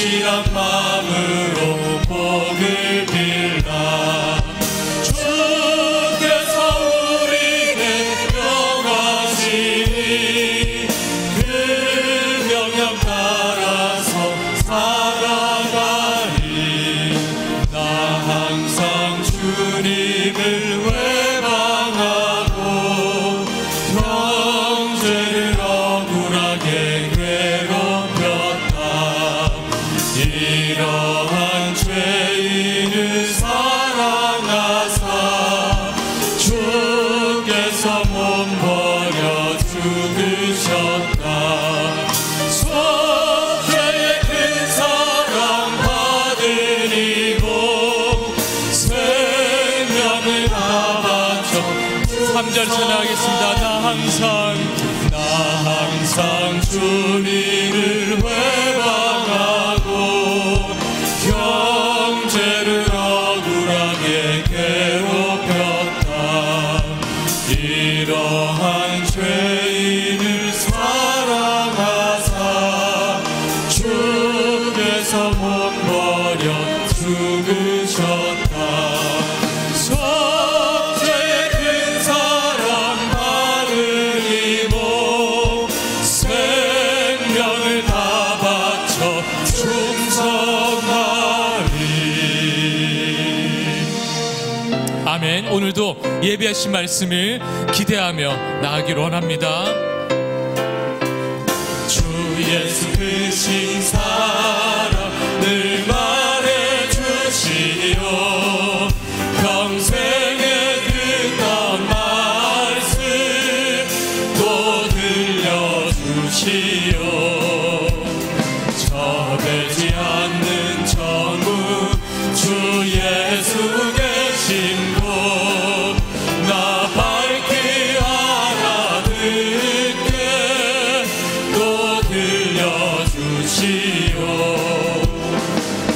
진실한 마음으로 복을 빌라. 주께서 우리에게 명하시니 그 명령 따라서 살아가리. 나 항상 주님을 외방하고 형제를 억울하게 괴롭혔다. 이러한 죄인을 사랑하사 주께서 몸버려 죽으셨다. 속죄의 큰 사랑 받으리고 생명을 다 바쳐. 3절 전하겠습니다. 나 항상 주님을 외방하고 형제를 억울하게 괴롭혔다. 이러한 죄인을 사랑하사 주께서 몸버려 죽으셨다. 속죄의 큰 사랑 받으리고 생명을 다 바쳐 충성하리. 아멘. 오늘도 예배하신 말씀을 기대하며 나아가기를 원합니다. 주 예수 크신 사랑 늘 말해주시오. 평생에 듣던 말씀 또 들려주시오. 저되지 않는 천국 주 예수 계신 곳 나 밝히 알아듣게 또 들려주시오.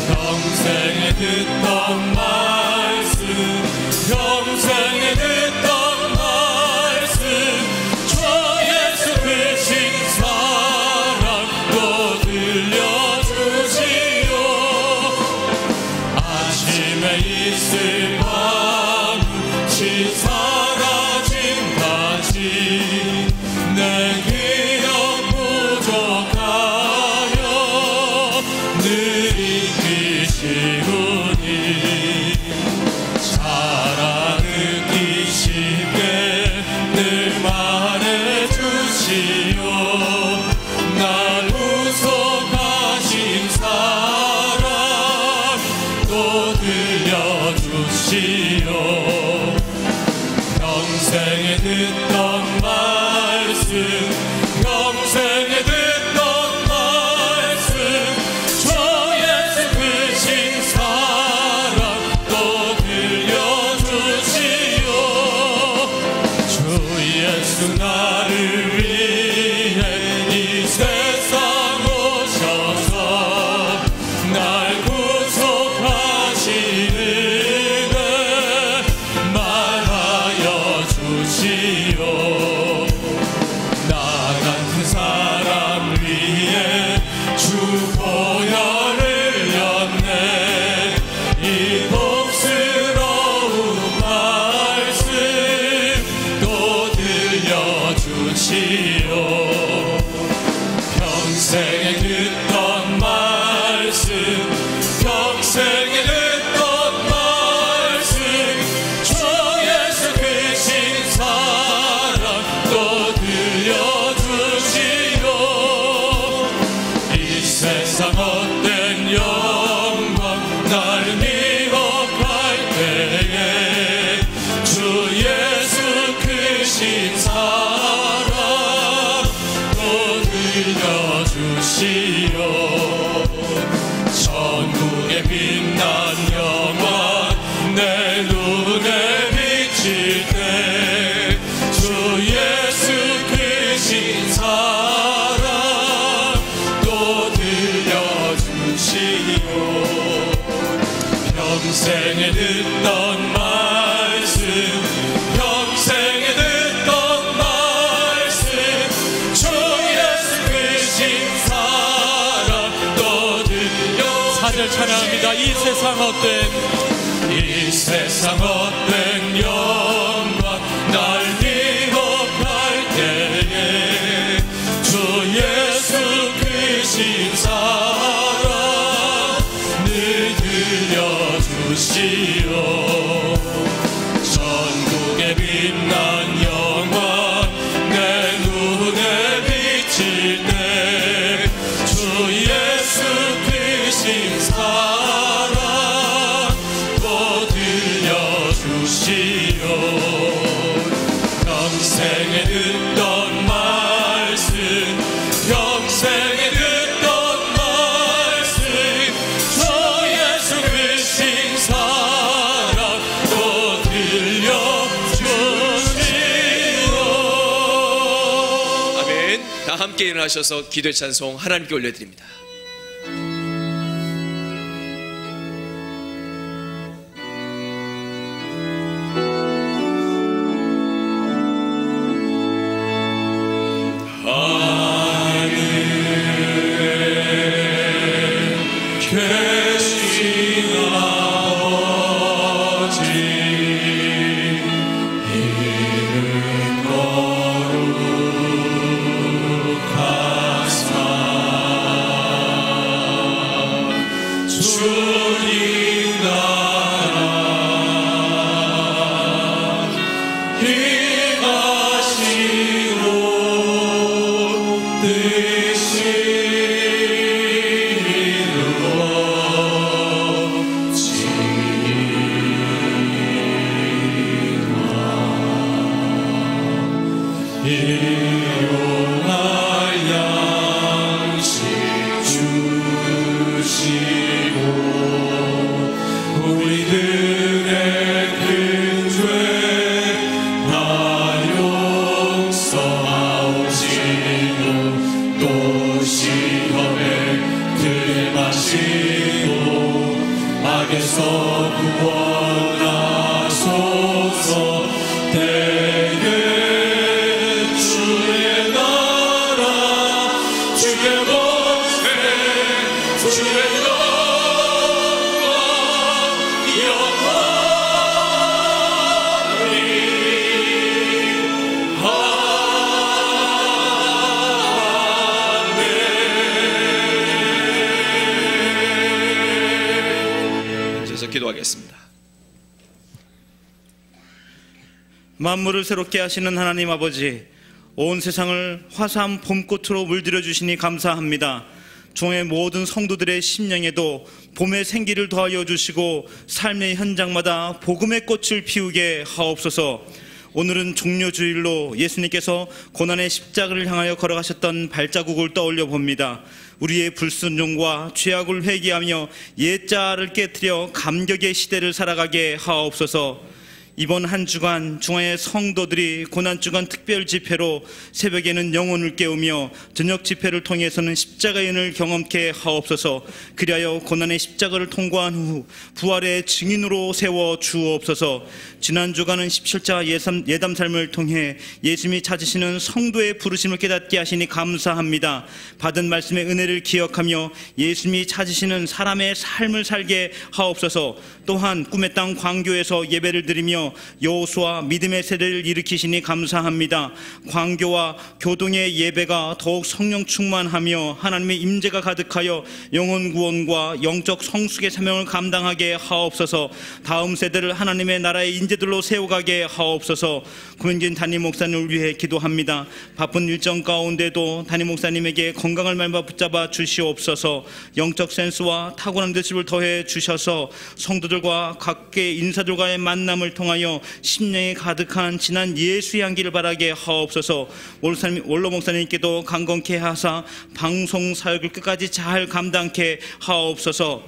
평생에 듣던 말씀 평생에 듣던 말씀 주 예수 크신 사랑 또 들려주시오. 아침에 있을 밤치 사라짐까지 내 기억 부족하여 늘 이끄시오니 알아듣기 쉽게 늘 말해주시오. 날 구속하신 사랑 또 들려주시오. 평생에 듣던 말씀 평생에 듣던 말씀 주 예수 크신 사랑 또 들려주시오. 주 예수 나를 위해 이 세상 오셔서 날 구속하시는 데 말하여 주시오. 나 같은 사람 위에 주 보혈을 흘렸네. 이 복스러운 말씀 또 들려주시오. 평생에 듣던 말씀 평생에 듣던 말씀 주 예수 크신 사랑 또 들려주시오. 이 세상 헛된 영광 날 미혹할 때에 주 예수 크신 사랑 또 들려주시오. 천국의 빛난 영광 내 눈에 비칠 때 주 예수 크신 사랑 또 들려주시오. 평생에 듣던 말씀 평생에 듣던 말씀 주 예수 크신 사랑 또 들려 4절 찬양합니다. 이 세상 헛된 영광 날 위협할 때에 주 예수 크신 사랑 늘 들려주시오. 전국에 빛난 영광 내 눈에 비칠 때 주 예수 크신 사랑 또 들려주시오. 평생에 듣던 말씀 평생에 듣던 말씀 주 예수 크신 사랑 또 들려주시오. 아멘. 다 함께 일어나셔서 기도의 찬송 하나님께 올려드립니다. 기도하겠습니다. 만물을 새롭게 하시는 하나님 아버지, 온 세상을 화사한 봄꽃으로 물들여 주시니 감사합니다. 종의 모든 성도들의 심령에도 봄의 생기를 더하여 주시고 삶의 현장마다 복음의 꽃을 피우게 하옵소서. 오늘은 종료주일로 예수님께서 고난의 십자가를 향하여 걸어가셨던 발자국을 떠올려 봅니다. 우리의 불순종과 죄악을 회개하며 옛자를 깨트려 감격의 시대를 살아가게 하옵소서. 이번 한 주간 중화의 성도들이 고난주간 특별 집회로 새벽에는 영혼을 깨우며 저녁 집회를 통해서는 십자가의 은을 경험케 하옵소서. 그리하여 고난의 십자가를 통과한 후 부활의 증인으로 세워 주옵소서. 지난 주간은 17자 예담 삶을 통해 예수님이 찾으시는 성도의 부르심을 깨닫게 하시니 감사합니다. 받은 말씀의 은혜를 기억하며 예수님이 찾으시는 사람의 삶을 살게 하옵소서. 또한 꿈의 땅 광교에서 예배를 드리며 여호수아 믿음의 세대를 일으키시니 감사합니다. 광교와 교동의 예배가 더욱 성령 충만하며 하나님의 임재가 가득하여 영혼 구원과 영적 성숙의 사명을 감당하게 하옵소서. 다음 세대를 하나님의 나라의 인재들로 세워가게 하옵소서. 구현진 담임 목사님을 위해 기도합니다. 바쁜 일정 가운데도 담임 목사님에게 건강을 말바 붙잡아 주시옵소서. 영적 센스와 타고난 듯을 더해 주셔서 성도들과 각계 인사들과의 만남을 통하여 심령에 가득한 진한 예수의 향기를 바라게 하옵소서. 원로 목사님께도 강건케 하사 방송 사역을 끝까지 잘 감당케 하옵소서.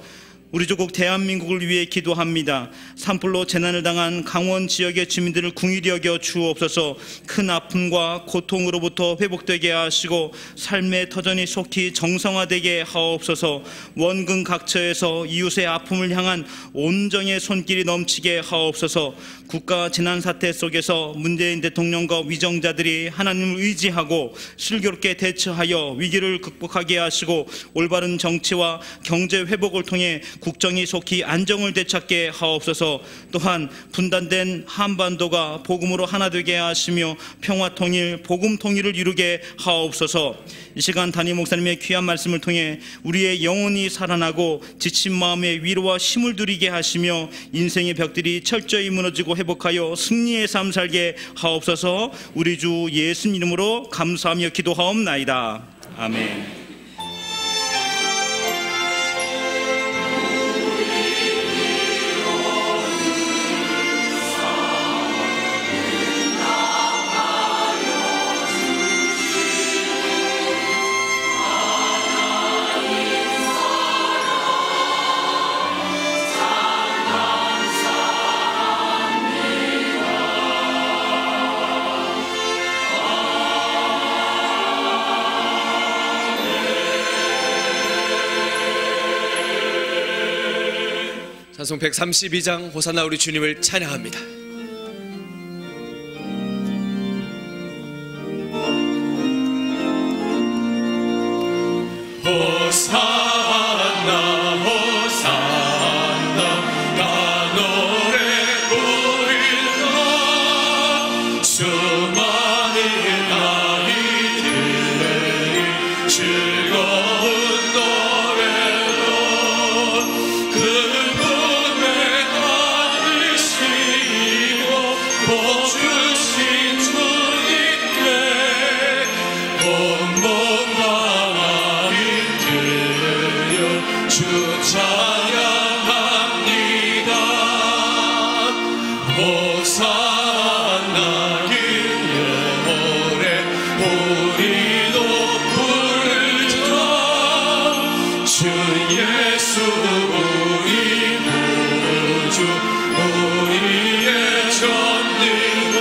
우리 조국 대한민국을 위해 기도합니다. 산불로 재난을 당한 강원 지역의 주민들을 긍휼히 여겨 주옵소서. 큰 아픔과 고통으로부터 회복되게 하시고 삶의 터전이 속히 정상화되게 하옵소서. 원근 각처에서 이웃의 아픔을 향한 온정의 손길이 넘치게 하옵소서. 국가 재난사태 속에서 문재인 대통령과 위정자들이 하나님을 의지하고 슬기롭게 대처하여 위기를 극복하게 하시고 올바른 정치와 경제 회복을 통해 국정이 속히 안정을 되찾게 하옵소서. 또한 분단된 한반도가 복음으로 하나 되게 하시며 평화 통일, 복음 통일을 이루게 하옵소서. 이 시간 담임 목사님의 귀한 말씀을 통해 우리의 영혼이 살아나고 지친 마음에 위로와 힘을 누리게 하시며 인생의 벽들이 철저히 무너지고 회복하여 승리의 삶 살게 하옵소서. 우리 주 예수 이름으로 감사하며 기도하옵나이다. 아멘. 찬송 132장 호산나 우리 주님을 찬양합니다. 호산나 호산나 나 노래 부르리라. 수많은 아이들의 즐거운 노래로 그분의 아들이시고 복 주신 주님께 온몸과 주 찬양합니다. 호산나 그의 오래 우리도 부르자. 주 예수 우리 구주 우리의 전능과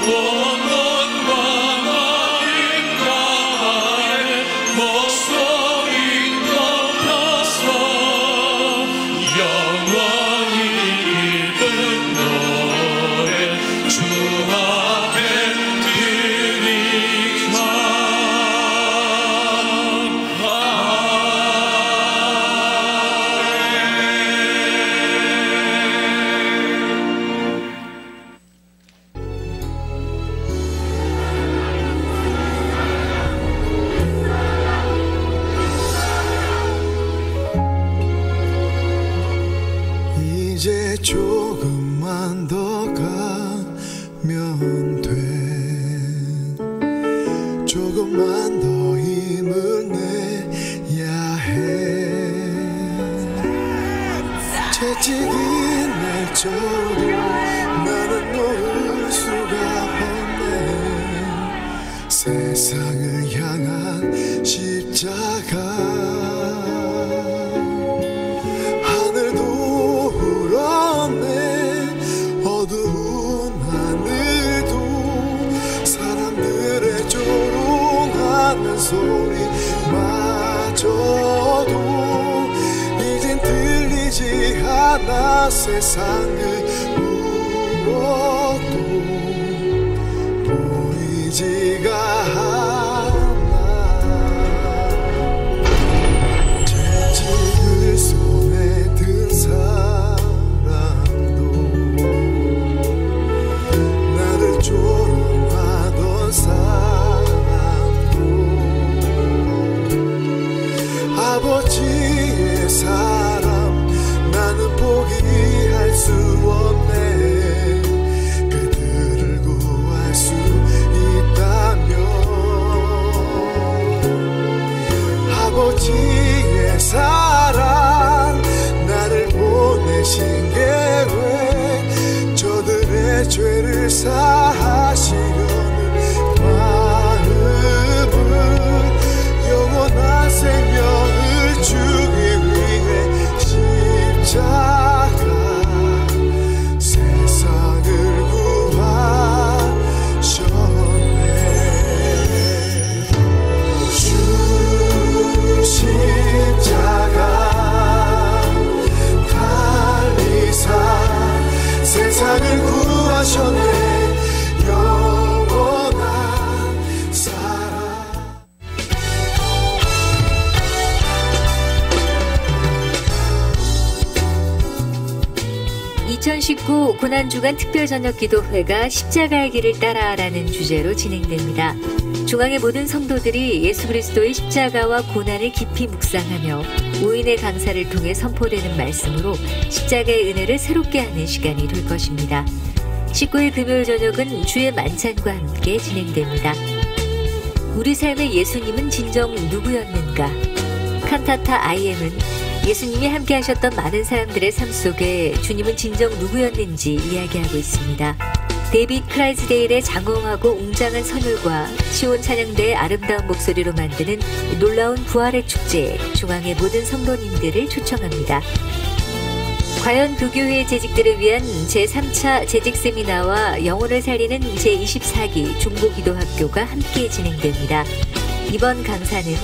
원원과 나인가의 목소리 높여서 영원히 기쁜 노래 주 앞에 드리자. 이제 조금만 더 가면 돼. 조금만 더 힘을 내야 해. 채찍이 날쳐도 나는 놓을 수가 없네. 세상을 향한 십자가 하늘도 울었네. 어두운 하늘도 사람들의 조롱하는 소리마저도 이젠 들리지 않아. 세상 그 무엇도 보이지가 않아. 채찍을 손에 든 사람도 나를 조롱하던 사람도 아버지의 사랑 나는 포기할 수 없네. 그들을 구할 수 있다면 아버지의 사랑 나를 보내신 계획 저들의 죄를 사하시려는 마음은 영원한 생명을 주기 위해 2019 고난주간 특별저녁기도회가 십자가의 길을 따라라는 주제로 진행됩니다. 중앙의 모든 성도들이 예수 그리스도의 십자가와 고난을 깊이 묵상하며 오인의 강사를 통해 선포되는 말씀으로 십자가의 은혜를 새롭게 하는 시간이 될 것입니다. 19일 금요일 저녁은 주의 만찬과 함께 진행됩니다. 우리 삶의 예수님은 진정 누구였는가? 칸타타 IM은 예수님이 함께 하셨던 많은 사람들의 삶 속에 주님은 진정 누구였는지 이야기하고 있습니다. 데이빗 크라이스데일의 장엄하고 웅장한 선율과 시온 찬양대의 아름다운 목소리로 만드는 놀라운 부활의 축제에 중앙의 모든 성도님들을 초청합니다. 과연 그 교회의 재직들을 위한 제3차 재직 세미나와 영혼을 살리는 제24기 중보기도학교가 함께 진행됩니다. 이번 강사는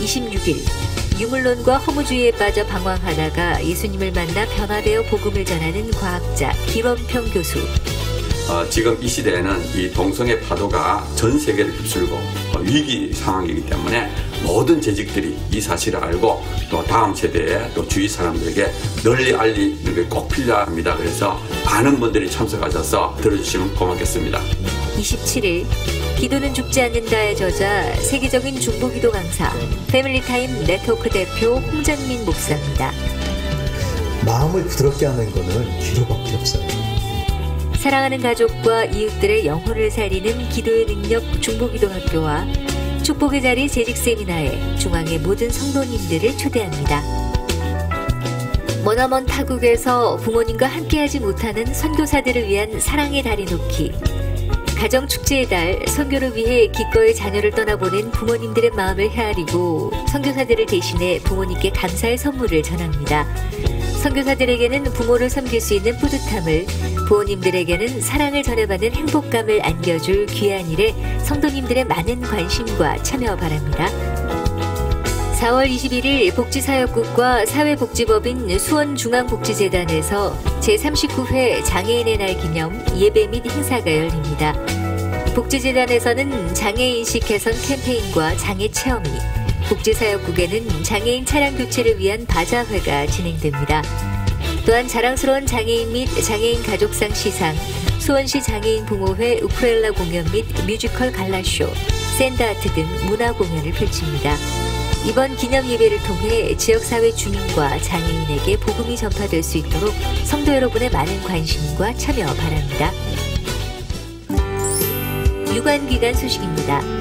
26일 유물론과 허무주의에 빠져 방황하다가 예수님을 만나 변화되어 복음을 전하는 과학자 김원평 교수. 지금 이 시대에는 이 동성애 파도가 전 세계를 휩쓸고 위기 상황이기 때문에 모든 재직들이 이 사실을 알고 또 다음 세대에 또 주위 사람들에게 널리 알리는 게 꼭 필요합니다. 그래서 많은 분들이 참석하셔서 들어주시면 고맙겠습니다. 27일 기도는 죽지 않는다의 저자 세계적인 중보기도 강사 패밀리타임 네트워크 대표 홍장민 목사입니다. 마음을 부드럽게 하는 거는 기도밖에 없어요. 사랑하는 가족과 이웃들의 영혼을 살리는 기도의 능력 중보기도학교와 축복의 자리 재직 세미나에 중앙의 모든 성도님들을 초대합니다. 머나먼 타국에서 부모님과 함께하지 못하는 선교사들을 위한 사랑의 다리 놓기, 가정축제의 달 선교를 위해 기꺼이 자녀를 떠나보낸 부모님들의 마음을 헤아리고 선교사들을 대신해 부모님께 감사의 선물을 전합니다. 선교사들에게는 부모를 섬길 수 있는 뿌듯함을, 부모님들에게는 사랑을 전해받는 행복감을 안겨줄 귀한 일에 성도님들의 많은 관심과 참여 바랍니다. 4월 21일 복지사역국과 사회복지법인 수원중앙복지재단에서 제39회 장애인의 날 기념 예배 및 행사가 열립니다. 복지재단에서는 장애인식 개선 캠페인과 장애 체험이, 복지사역국에는 장애인 차량 교체를 위한 바자회가 진행됩니다. 또한 자랑스러운 장애인 및 장애인 가족상 시상, 수원시 장애인 부모회 우크렐라 공연 및 뮤지컬 갈라쇼, 샌드아트 등 문화 공연을 펼칩니다. 이번 기념 예배를 통해 지역사회 주민과 장애인에게 복음이 전파될 수 있도록 성도 여러분의 많은 관심과 참여 바랍니다. 유관기관 소식입니다.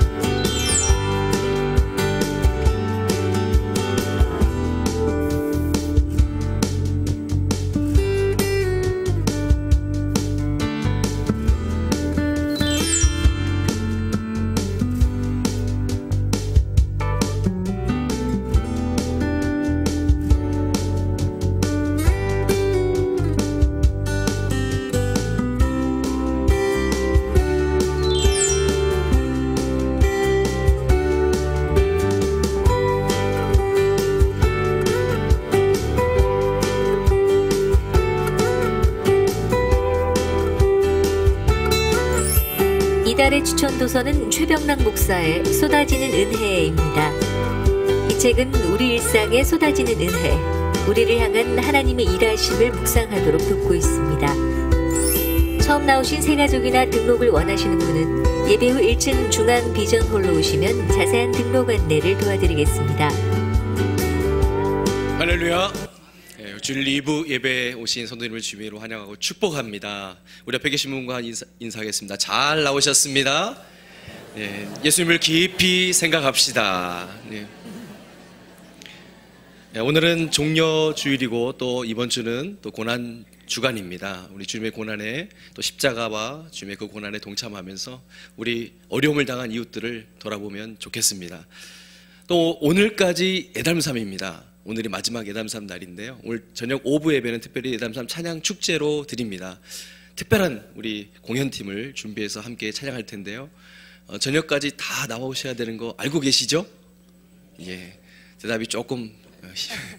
이달의 추천 도서는 최병락 목사의 쏟아지는 은혜입니다. 이 책은 우리 일상에 쏟아지는 은혜, 우리를 향한 하나님의 일하심을 묵상하도록 돕고 있습니다. 처음 나오신 새가족이나 등록을 원하시는 분은 예배 후 1층 중앙 비전홀로 오시면 자세한 등록 안내를 도와드리겠습니다. 할렐루야. 주일 2부 예배에 오신 성도님을 주님으로 환영하고 축복합니다. 우리 옆에 계신 분과 인사하겠습니다. 잘 나오셨습니다. 네, 예수님을 깊이 생각합시다. 네. 네, 오늘은 종려 주일이고 또 이번 주는 또 고난 주간입니다. 우리 주님의 고난에 또 십자가와 주님의 그 고난에 동참하면서 우리 어려움을 당한 이웃들을 돌아보면 좋겠습니다. 또 오늘까지 예담삼입니다. 오늘이 마지막 예담삼 날인데요. 오늘 저녁 오후 예배는 특별히 예담삼 찬양 축제로 드립니다. 특별한 우리 공연팀을 준비해서 함께 찬양할 텐데요. 저녁까지 다 나오셔야 되는 거 알고 계시죠? 예, 대답이 조금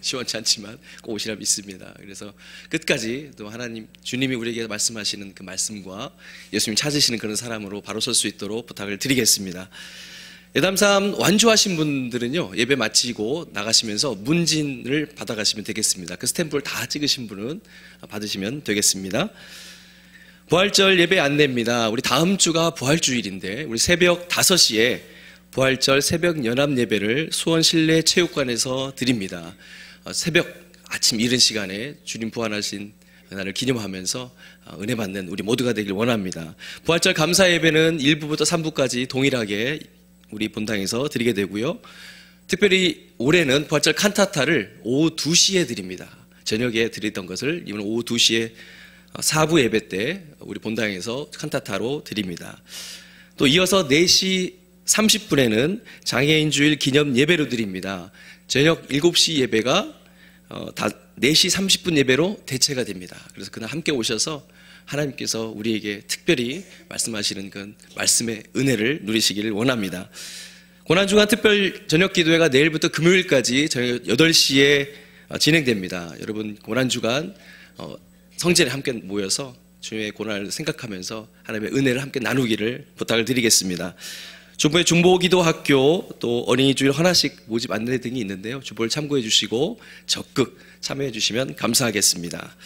시원치 않지만 꼭 오시라 믿습니다. 그래서 끝까지 또 하나님 주님이 우리에게 말씀하시는 그 말씀과 예수님 찾으시는 그런 사람으로 바로 설 수 있도록 부탁을 드리겠습니다. 예담삼 완주하신 분들은요, 예배 마치고 나가시면서 문진을 받아가시면 되겠습니다. 그 스탬프를 다 찍으신 분은 받으시면 되겠습니다. 부활절 예배 안내입니다. 우리 다음 주가 부활주일인데 우리 새벽 5시에 부활절 새벽 연합 예배를 수원 실내 체육관에서 드립니다. 새벽 아침 이른 시간에 주님 부활하신 날을 기념하면서 은혜 받는 우리 모두가 되길 원합니다. 부활절 감사 예배는 1부부터 3부까지 동일하게 우리 본당에서 드리게 되고요. 특별히 올해는 부활절 칸타타를 오후 2시에 드립니다. 저녁에 드리던 것을 이번 오후 2시에 4부 예배 때 우리 본당에서 칸타타로 드립니다. 또 이어서 4시 30분에는 장애인 주일 기념 예배로 드립니다. 저녁 7시 예배가 4시 30분 예배로 대체가 됩니다. 그래서 그날 함께 오셔서 하나님께서 우리에게 특별히 말씀하시는 그 말씀의 은혜를 누리시기를 원합니다. 고난주간 특별 저녁 기도회가 내일부터 금요일까지 저녁 8시에 진행됩니다. 여러분 고난주간 성전에 함께 모여서 주님의 고난을 생각하면서 하나님의 은혜를 함께 나누기를 부탁을 드리겠습니다. 주보의 중보기도학교 또 어린이주일 헌화식 모집 안내 등이 있는데요. 주보를 참고해 주시고 적극 참여해 주시면 감사하겠습니다.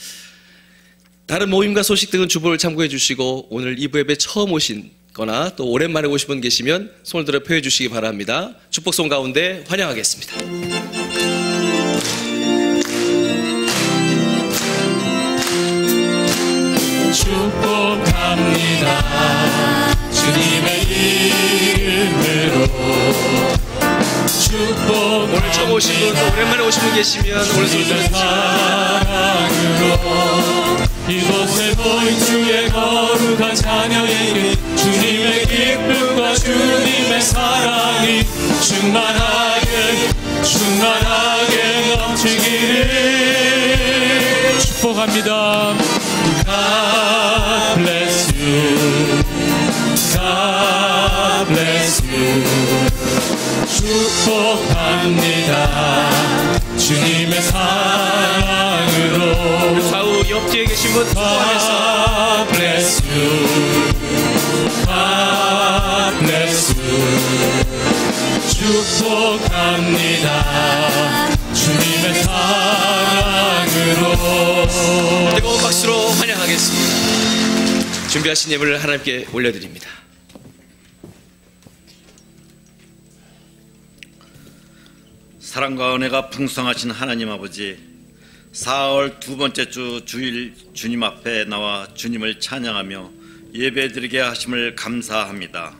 다른 모임과 소식 등은 주보를 참고해 주시고 오늘 2부 예배 처음 오신 거나 또 오랜만에 오신 분 계시면 손을 들어 표해 주시기 바랍니다. 축복송 가운데 환영하겠습니다. 축복합니다. 주님의 이름으로 축복. 오늘 처음 오신 분, 또 오랜만에 오신 분 계시면 오늘 손을 들어 사랑으로 이곳에 모인 주의 거룩한 자녀에게 주님의 기쁨과 주님의 사랑이 충만하게 넘치기를 축복합니다. God bless you. God bless you. 축복합니다. 주님의 사랑으로. 좌우 옆뒤에 계신 분 축복하면서 God bless you. God bless you. 축복합니다. 주님의 사랑으로. 뜨거운 박수로 환영하겠습니다. 준비하신 예물을 하나님께 올려드립니다. 사랑과 은혜가 풍성하신 하나님 아버지, 4월 두 번째 주 주일 주님 앞에 나와 주님을 찬양하며 예배드리게 하심을 감사합니다.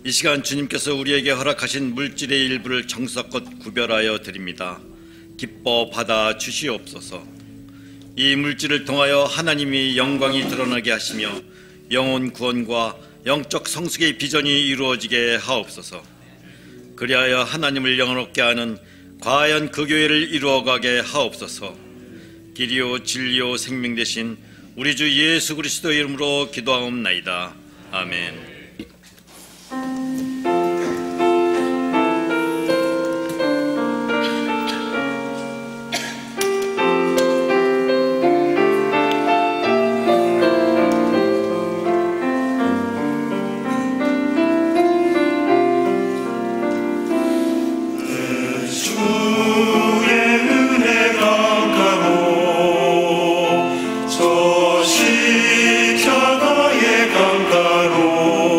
이 시간 주님께서 우리에게 허락하신 물질의 일부를 정성껏 구별하여 드립니다. 기뻐 받아 주시옵소서. 이 물질을 통하여 하나님이 영광이 드러나게 하시며 영혼 구원과 영적 성숙의 비전이 이루어지게 하옵소서. 그리하여 하나님을 영원롭게 하는 과연 그 교회를 이루어가게 하옵소서. 길이요 진리요 생명 되신 우리 주 예수 그리스도 이름으로 기도하옵나이다. 아멘. 저시 저거의 강가로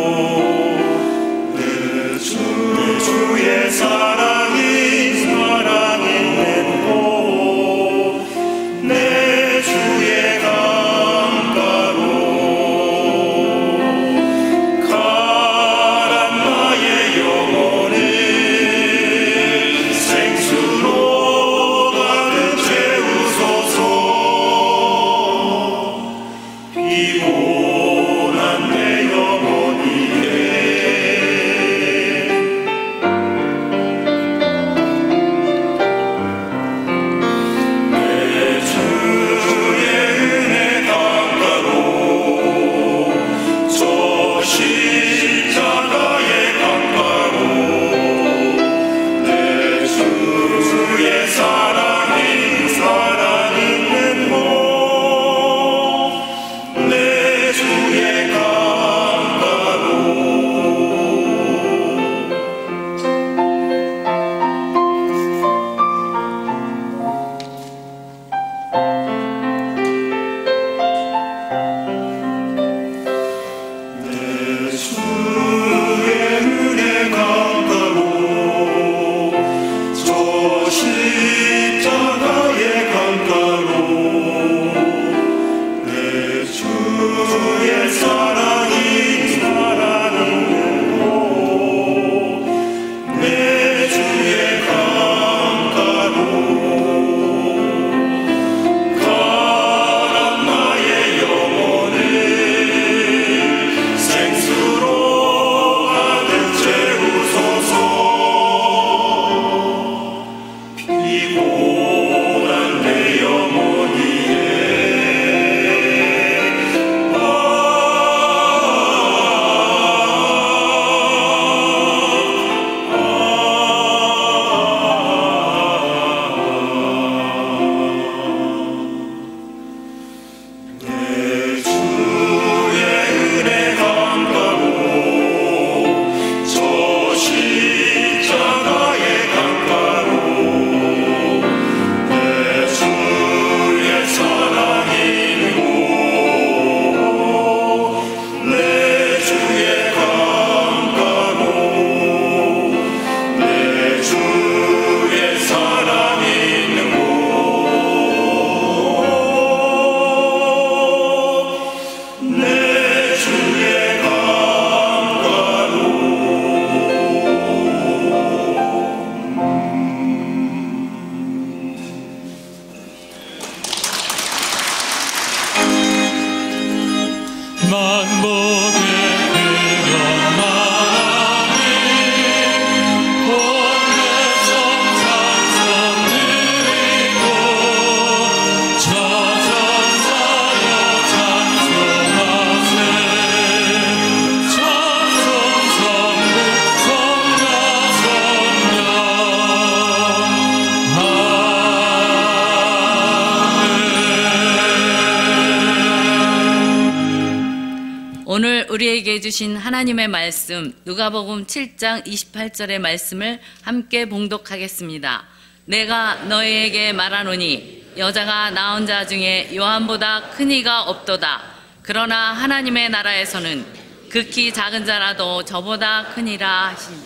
우리에게 주신 하나님의 말씀 누가복음 7장 28절의 말씀을 함께 봉독하겠습니다. 내가 너희에게 말하노니 여자가 낳은 자 중에 요한보다 큰 이가 없도다. 그러나 하나님의 나라에서는 극히 작은 자라도 저보다 크니라 하시니.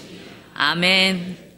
아멘.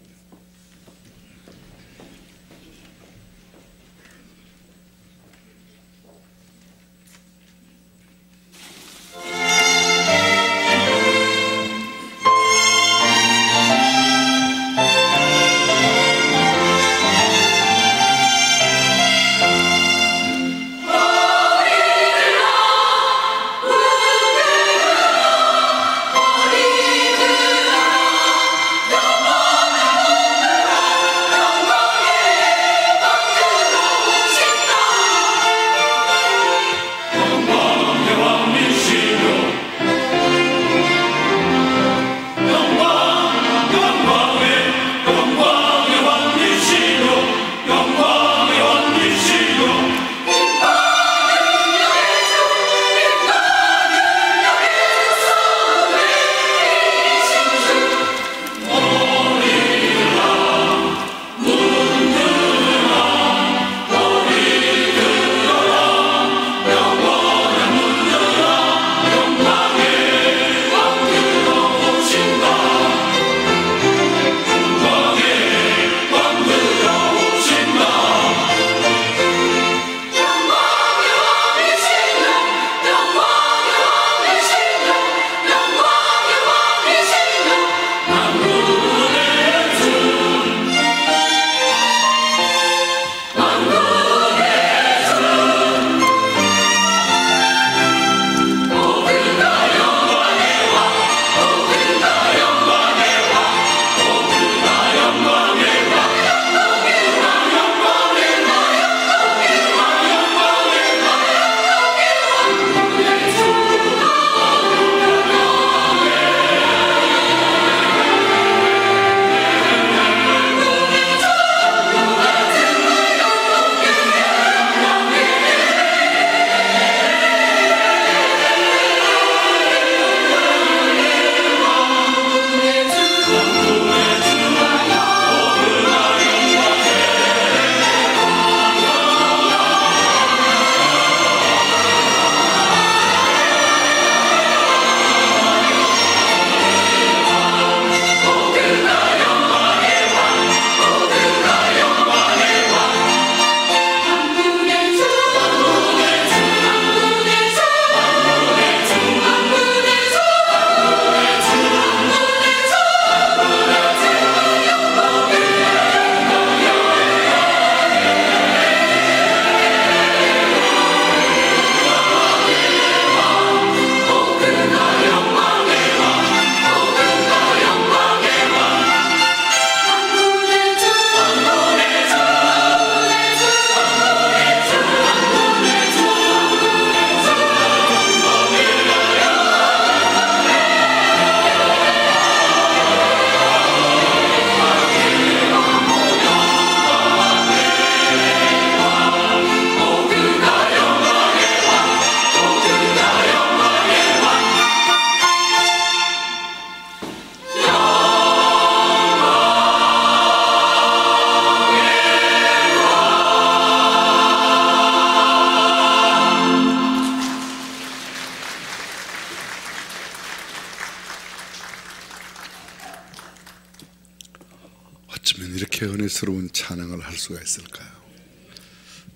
어쩌면 이렇게 은혜스러운 찬양을 할 수가 있을까요?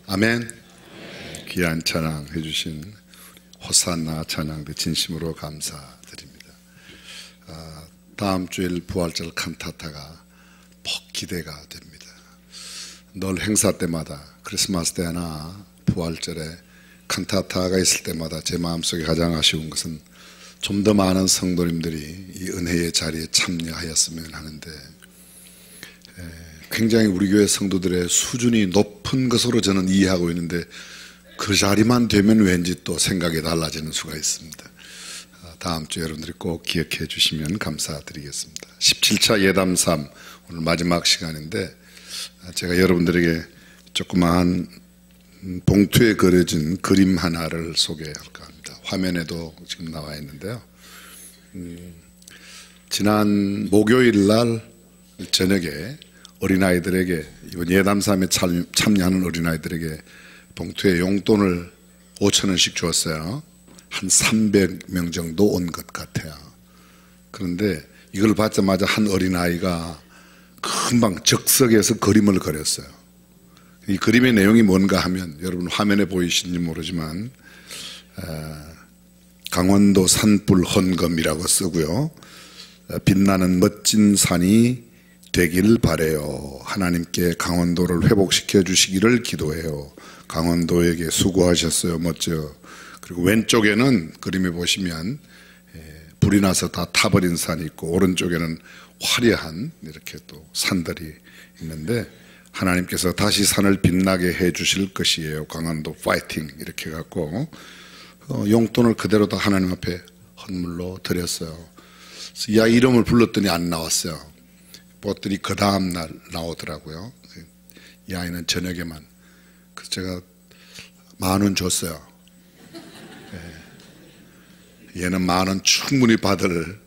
아멘. 귀한 찬양 해주신 호산나 찬양대 진심으로 감사드립니다. 다음 주일 부활절 칸타타가 복 기대가 됩니다. 늘 행사 때마다 크리스마스 때나 부활절에 칸타타가 있을 때마다 제 마음속에 가장 아쉬운 것은 좀 더 많은 성도님들이 이 은혜의 자리에 참여하였으면 하는데, 굉장히 우리 교회 성도들의 수준이 높은 것으로 저는 이해하고 있는데 그 자리만 되면 왠지 또 생각이 달라지는 수가 있습니다. 다음 주에 여러분들이 꼭 기억해 주시면 감사드리겠습니다. 17차 예담3 오늘 마지막 시간인데, 제가 여러분들에게 조그마한 봉투에 그려진 그림 하나를 소개할까 합니다. 화면에도 지금 나와 있는데요. 지난 목요일 날 저녁에 어린아이들에게, 이번 예담삼에 참여하는 어린아이들에게 봉투에 용돈을 5,000원씩 주었어요. 한 300명 정도 온 것 같아요. 그런데 이걸 받자마자 한 어린아이가 금방 적석에서 그림을 그렸어요. 이 그림의 내용이 뭔가 하면, 여러분 화면에 보이시는지 모르지만 강원도 산불 헌금이라고 쓰고요. 빛나는 멋진 산이 되길 바래요. 하나님께 강원도를 회복시켜 주시기를 기도해요. 강원도에게 수고하셨어요. 멋져. 그리고 왼쪽에는 그림에 보시면 불이 나서 다 타버린 산이 있고, 오른쪽에는 화려한 이렇게 또 산들이 있는데, 하나님께서 다시 산을 빛나게 해 주실 것이에요. 강원도 파이팅 이렇게 해갖고 용돈을 그대로 다 하나님 앞에 헌물로 드렸어요. 이 아이 이름을 불렀더니 안 나왔어요. 보더니 그 다음날 나오더라고요. 이 아이는 저녁에만. 그래서 제가 10,000원 줬어요. 얘는 10,000원 충분히 받을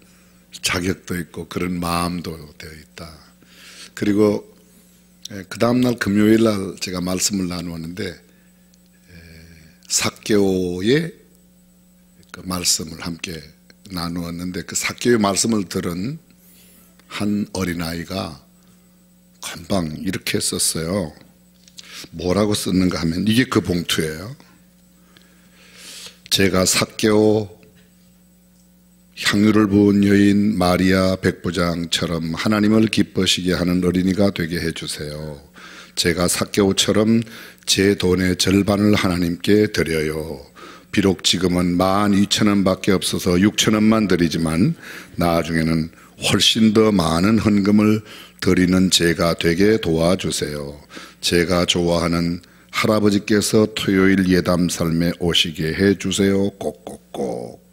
자격도 있고 그런 마음도 되어 있다. 그리고 그 다음날 금요일날 제가 말씀을 나누었는데, 삭개오의 그 말씀을 함께 나누었는데, 그 삭개오의 말씀을 들은 한 어린아이가 금방 이렇게 썼어요. 뭐라고 썼는가 하면, 이게 그 봉투예요. 제가 삭개오 향유를 부은 여인 마리아 백부장처럼 하나님을 기뻐시게 하는 어린이가 되게 해주세요. 제가 삭개오처럼 제 돈의 절반을 하나님께 드려요. 비록 지금은 12,000원 밖에 없어서 6,000원만 드리지만 나중에는 훨씬 더 많은 헌금을 드리는 제가 되게 도와주세요. 제가 좋아하는 할아버지께서 토요일 예담살매 오시게 해주세요. 꼭꼭꼭.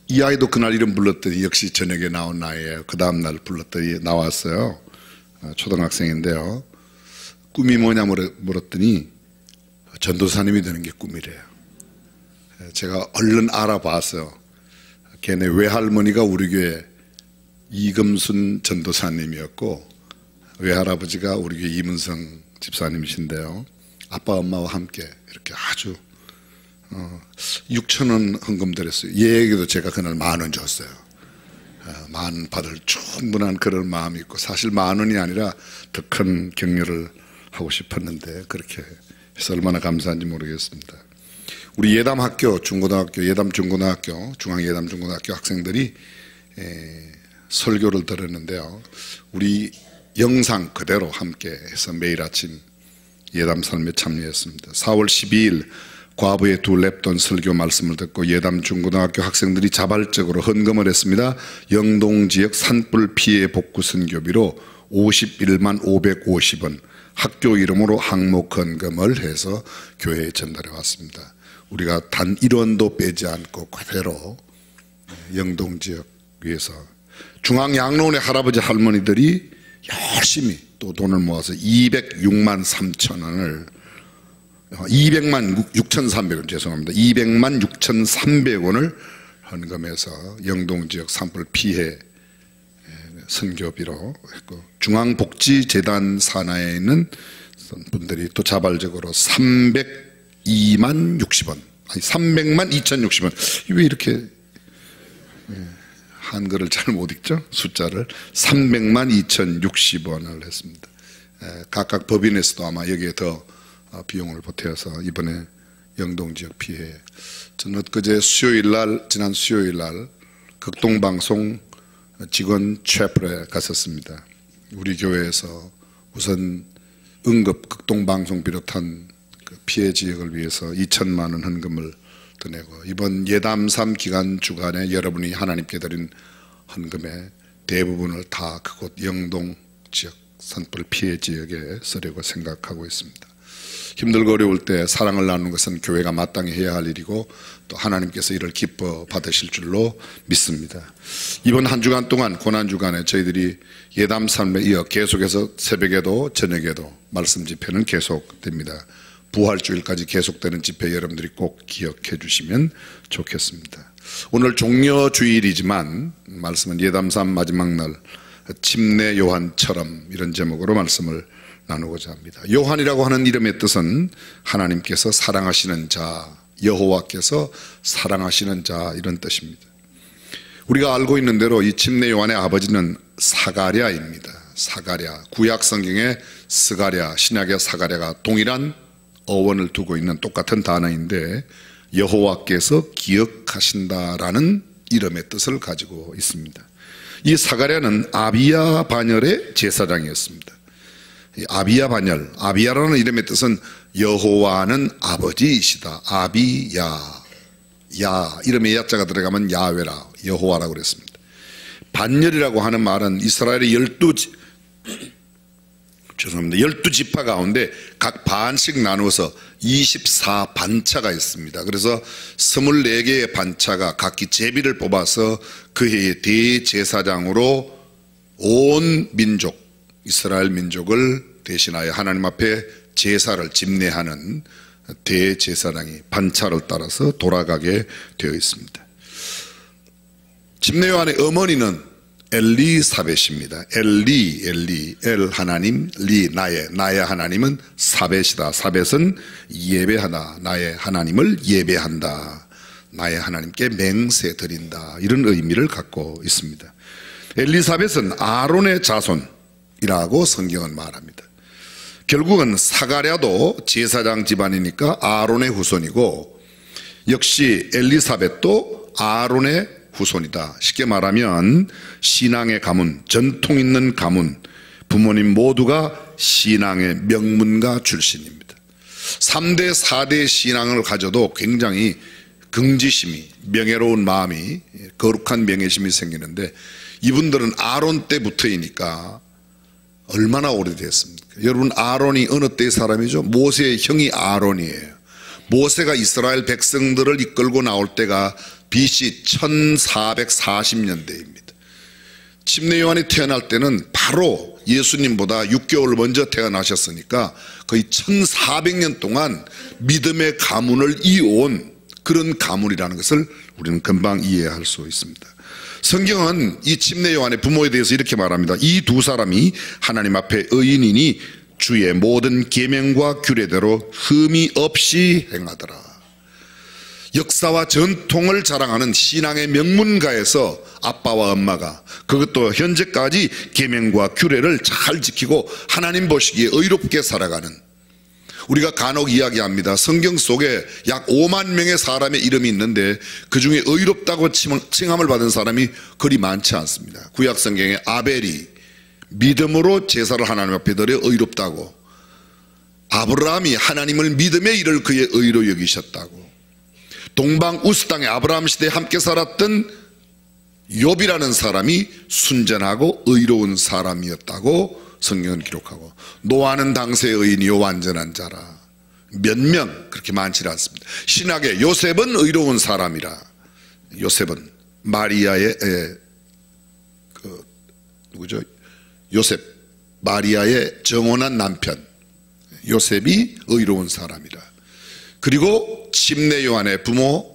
이 아이도 그날 이름 불렀더니 역시 저녁에 나온 아이예요. 그 다음날 불렀더니 나왔어요. 초등학생인데요. 꿈이 뭐냐 물었더니 전도사님이 되는 게 꿈이래요. 제가 얼른 알아봤어요. 걔네 외할머니가 우리 교회 이금순 전도사님이었고, 외할아버지가 우리 교회 이문성 집사님이신데요. 아빠 엄마와 함께 이렇게 아주 6,000원 헌금 드렸어요. 얘에게도 제가 그날 10,000원 줬어요. 10,000원 받을 충분한 그런 마음이 있고, 사실 10,000원이 아니라 더 큰 격려를 하고 싶었는데 그렇게 해서 얼마나 감사한지 모르겠습니다. 우리 예담학교 중고등학교, 예담중고등학교, 중앙예담중고등학교 학생들이 설교를 들었는데요. 우리 영상 그대로 함께 해서 매일 아침 예담살매에 참여했습니다. 4월 12일 과부의 두 랩돈 설교 말씀을 듣고 예담중고등학교 학생들이 자발적으로 헌금을 했습니다. 영동지역 산불 피해 복구 선교비로 51만 550원 학교 이름으로 항목 헌금을 해서 교회에 전달해 왔습니다. 우리가 단 1원도 빼지 않고 그대로 영동지역 위해서, 중앙양로원의 할아버지 할머니들이 열심히 또 돈을 모아서 206만 3천 원을 200만 6,300원 죄송합니다. 200만 6,300원을 헌금해서 영동지역 산불 피해 선교비로 했고, 중앙복지재단 산하에 있는 분들이 또 자발적으로 302만 60원, 아니 300만 2,060원. 왜 이렇게 한글을 잘 못 읽죠? 숫자를 300만 2,060원을 했습니다. 각각 법인에서도 아마 여기에 더 비용을 보태어서 이번에 영동지역 피해, 저는 엊그제 지난 수요일 날 극동방송 직원 채플에 갔었습니다. 우리 교회에서 우선 응급 극동방송 비롯한 그 피해 지역을 위해서 2,000만 원 헌금을 드내고, 이번 예담3 기간 주간에 여러분이 하나님께 드린 헌금의 대부분을 다 그곳 영동 지역 산불 피해 지역에 쓰려고 생각하고 있습니다. 힘들고 어려울 때 사랑을 나누는 것은 교회가 마땅히 해야 할 일이고, 또 하나님께서 이를 기뻐 받으실 줄로 믿습니다. 이번 한 주간 동안 고난주간에 저희들이 예담 삶에 이어 계속해서 새벽에도 저녁에도 말씀 집회는 계속됩니다. 부활주일까지 계속되는 집회 여러분들이 꼭 기억해 주시면 좋겠습니다. 오늘 종려주일이지만 말씀은 예담산 마지막 날 침례 요한처럼 이런 제목으로 말씀을 나누고자 합니다. 요한이라고 하는 이름의 뜻은 하나님께서 사랑하시는 자, 여호와께서 사랑하시는 자 이런 뜻입니다. 우리가 알고 있는 대로 이 침례 요한의 아버지는 사가랴입니다. 사가랴, 구약 성경의 스가랴, 신약의 사가랴가 동일한 어원을 두고 있는 똑같은 단어인데 여호와께서 기억하신다라는 이름의 뜻을 가지고 있습니다. 이 사가랴는 아비야 반열의 제사장이었습니다. 아비야 반열, 아비야라는 이름의 뜻은 여호와는 아버지이시다. 아비야, 야, 이름에 야자가 들어가면 야훼라, 여호와라고 그랬습니다. 반열이라고 하는 말은 이스라엘의 12지파 가운데 각 반씩 나누어서 24반차가 있습니다. 그래서 24개의 반차가 각기 제비를 뽑아서 그 해의 대제사장으로 온 민족, 이스라엘 민족을 대신하여 하나님 앞에 제사를 집례하는 대제사장이 반차를 따라서 돌아가게 되어 있습니다. 침례 요한의 어머니는 엘리사벳입니다. 엘 하나님, 리 나의 하나님은 사벳이다. 사벳은 예배하다. 나의 하나님을 예배한다. 나의 하나님께 맹세 드린다. 이런 의미를 갖고 있습니다. 엘리사벳은 아론의 자손이라고 성경은 말합니다. 결국은 사가랴도 제사장 집안이니까 아론의 후손이고 역시 엘리사벳도 아론의 후손이다. 쉽게 말하면 신앙의 가문, 전통 있는 가문, 부모님 모두가 신앙의 명문가 출신입니다. 3대, 4대 신앙을 가져도 굉장히 긍지심이, 명예로운 마음이, 거룩한 명예심이 생기는데 이분들은 아론 때부터이니까 얼마나 오래됐습니까? 여러분, 아론이 어느 때의 사람이죠? 모세의 형이 아론이에요. 모세가 이스라엘 백성들을 이끌고 나올 때가 BC 1440년대입니다. 침례 요한이 태어날 때는 바로 예수님보다 6개월 먼저 태어나셨으니까 거의 1400년 동안 믿음의 가문을 이어온 그런 가문이라는 것을 우리는 금방 이해할 수 있습니다. 성경은 이 침례 요한의 부모에 대해서 이렇게 말합니다. 이 두 사람이 하나님 앞에 의인이니 주의 모든 계명과 규례대로 흠이 없이 행하더라. 역사와 전통을 자랑하는 신앙의 명문가에서 아빠와 엄마가 그것도 현재까지 계명과 규례를 잘 지키고 하나님 보시기에 의롭게 살아가는, 우리가 간혹 이야기합니다. 성경 속에 약 5만 명의 사람의 이름이 있는데 그 중에 의롭다고 칭함을 받은 사람이 그리 많지 않습니다. 구약 성경에 아벨이 믿음으로 제사를 하나님 앞에 드려 의롭다고, 아브라함이 하나님을 믿음의 일을 그의 의로 여기셨다고, 동방 우스 땅에 아브라함 시대에 함께 살았던 욥이라는 사람이 순전하고 의로운 사람이었다고 성경은 기록하고, 노아는 당시의 의인이요 완전한 자라. 몇 명, 그렇게 많지 않습니다. 신약에 요셉은 의로운 사람이라. 요셉은 마리아의 누구죠? 요셉, 마리아의 정혼한 남편 요셉이 의로운 사람이라. 그리고 침례 요한의 부모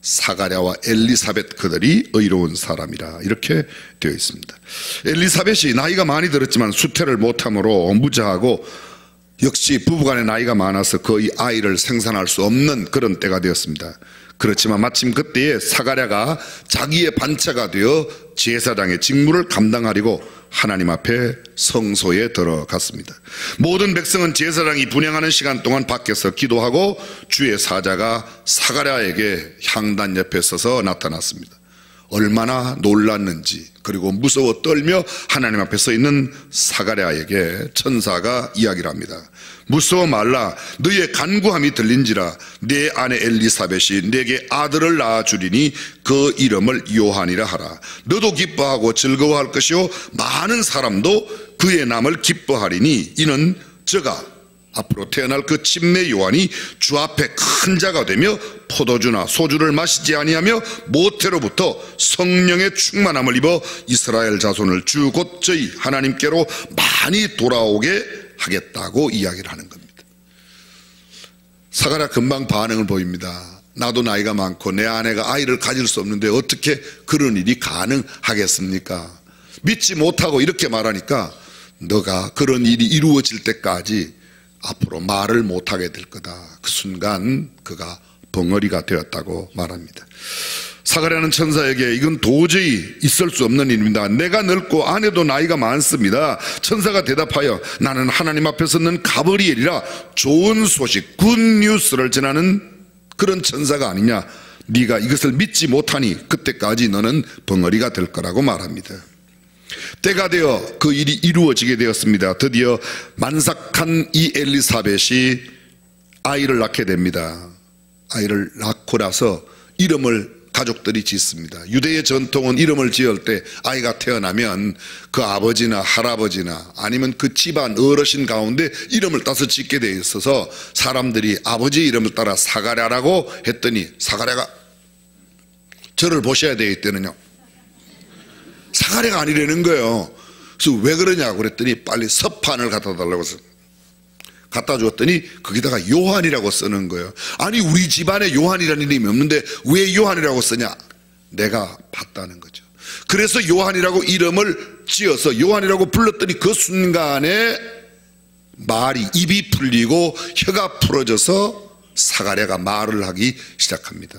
사가랴와 엘리사벳 그들이 의로운 사람이라 이렇게 되어 있습니다. 엘리사벳이 나이가 많이 들었지만 수태를 못함으로 무자하고 역시 부부간에 나이가 많아서 거의 아이를 생산할 수 없는 그런 때가 되었습니다. 그렇지만 마침 그때에 사가랴가 자기의 반차가 되어 제사장의 직무를 감당하려고 하나님 앞에 성소에 들어갔습니다. 모든 백성은 제사장이 분향하는 시간 동안 밖에서 기도하고 주의 사자가 사가랴에게 향단 옆에 서서 나타났습니다. 얼마나 놀랐는지, 그리고 무서워 떨며 하나님 앞에 서 있는 사가랴에게 천사가 이야기를 합니다. 무서워 말라. 너의 간구함이 들린지라. 내 아내 엘리사벳이 내게 아들을 낳아주리니 그 이름을 요한이라 하라. 너도 기뻐하고 즐거워할 것이요 많은 사람도 그의 남을 기뻐하리니 이는 저가 앞으로 태어날 그 침례 요한이 주 앞에 큰 자가 되며 포도주나 소주를 마시지 아니하며 모태로부터 성령의 충만함을 입어 이스라엘 자손을 주 곧 저희 하나님께로 많이 돌아오게 하겠다고 이야기를 하는 겁니다. 사가랴 금방 반응을 보입니다. 나도 나이가 많고 내 아내가 아이를 가질 수 없는데 어떻게 그런 일이 가능하겠습니까? 믿지 못하고 이렇게 말하니까 너가 그런 일이 이루어질 때까지 앞으로 말을 못하게 될 거다. 그 순간 그가 벙어리가 되었다고 말합니다. 사가랴는 천사에게 이건 도저히 있을 수 없는 일입니다. 내가 늙고 아내도 나이가 많습니다. 천사가 대답하여 나는 하나님 앞에 서는 가브리엘이라 좋은 소식 굿뉴스를 전하는 그런 천사가 아니냐. 네가 이것을 믿지 못하니 그때까지 너는 벙어리가 될 거라고 말합니다. 때가 되어 그 일이 이루어지게 되었습니다. 드디어 만삭한 이 엘리사벳이 아이를 낳게 됩니다. 아이를 낳고 나서 이름을 가족들이 짓습니다. 유대의 전통은 이름을 지을 때 아이가 태어나면 그 아버지나 할아버지나 아니면 그 집안 어르신 가운데 이름을 따서 짓게 되어 있어서 사람들이 아버지 이름을 따라 사가랴라고 했더니 사가랴가 저를 보셔야 되겠다는요. 사가랴가 아니라는 거예요. 그래서 왜 그러냐고 그랬더니 빨리 서판을 갖다 달라고 해서 갖다 줬더니 거기다가 요한이라고 쓰는 거예요. 아니 우리 집안에 요한이라는 이름이 없는데 왜 요한이라고 쓰냐. 내가 봤다는 거죠. 그래서 요한이라고 이름을 지어서 요한이라고 불렀더니 그 순간에 말이 입이 풀리고 혀가 풀어져서 사가랴가 말을 하기 시작합니다.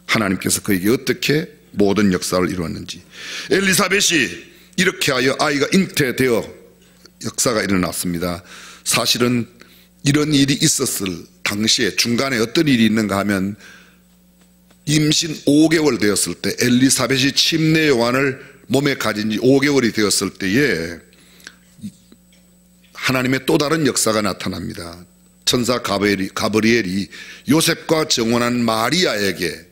하나님께서 그에게 어떻게 모든 역사를 이루었는지. 엘리사벳이 이렇게 하여 아이가 잉태되어 역사가 일어났습니다. 사실은 이런 일이 있었을 당시에 중간에 어떤 일이 있는가 하면 임신 5개월 되었을 때 엘리사벳이 침례 요한을 몸에 가진 지 5개월이 되었을 때에 하나님의 또 다른 역사가 나타납니다. 천사 가브리엘이 요셉과 정혼한 마리아에게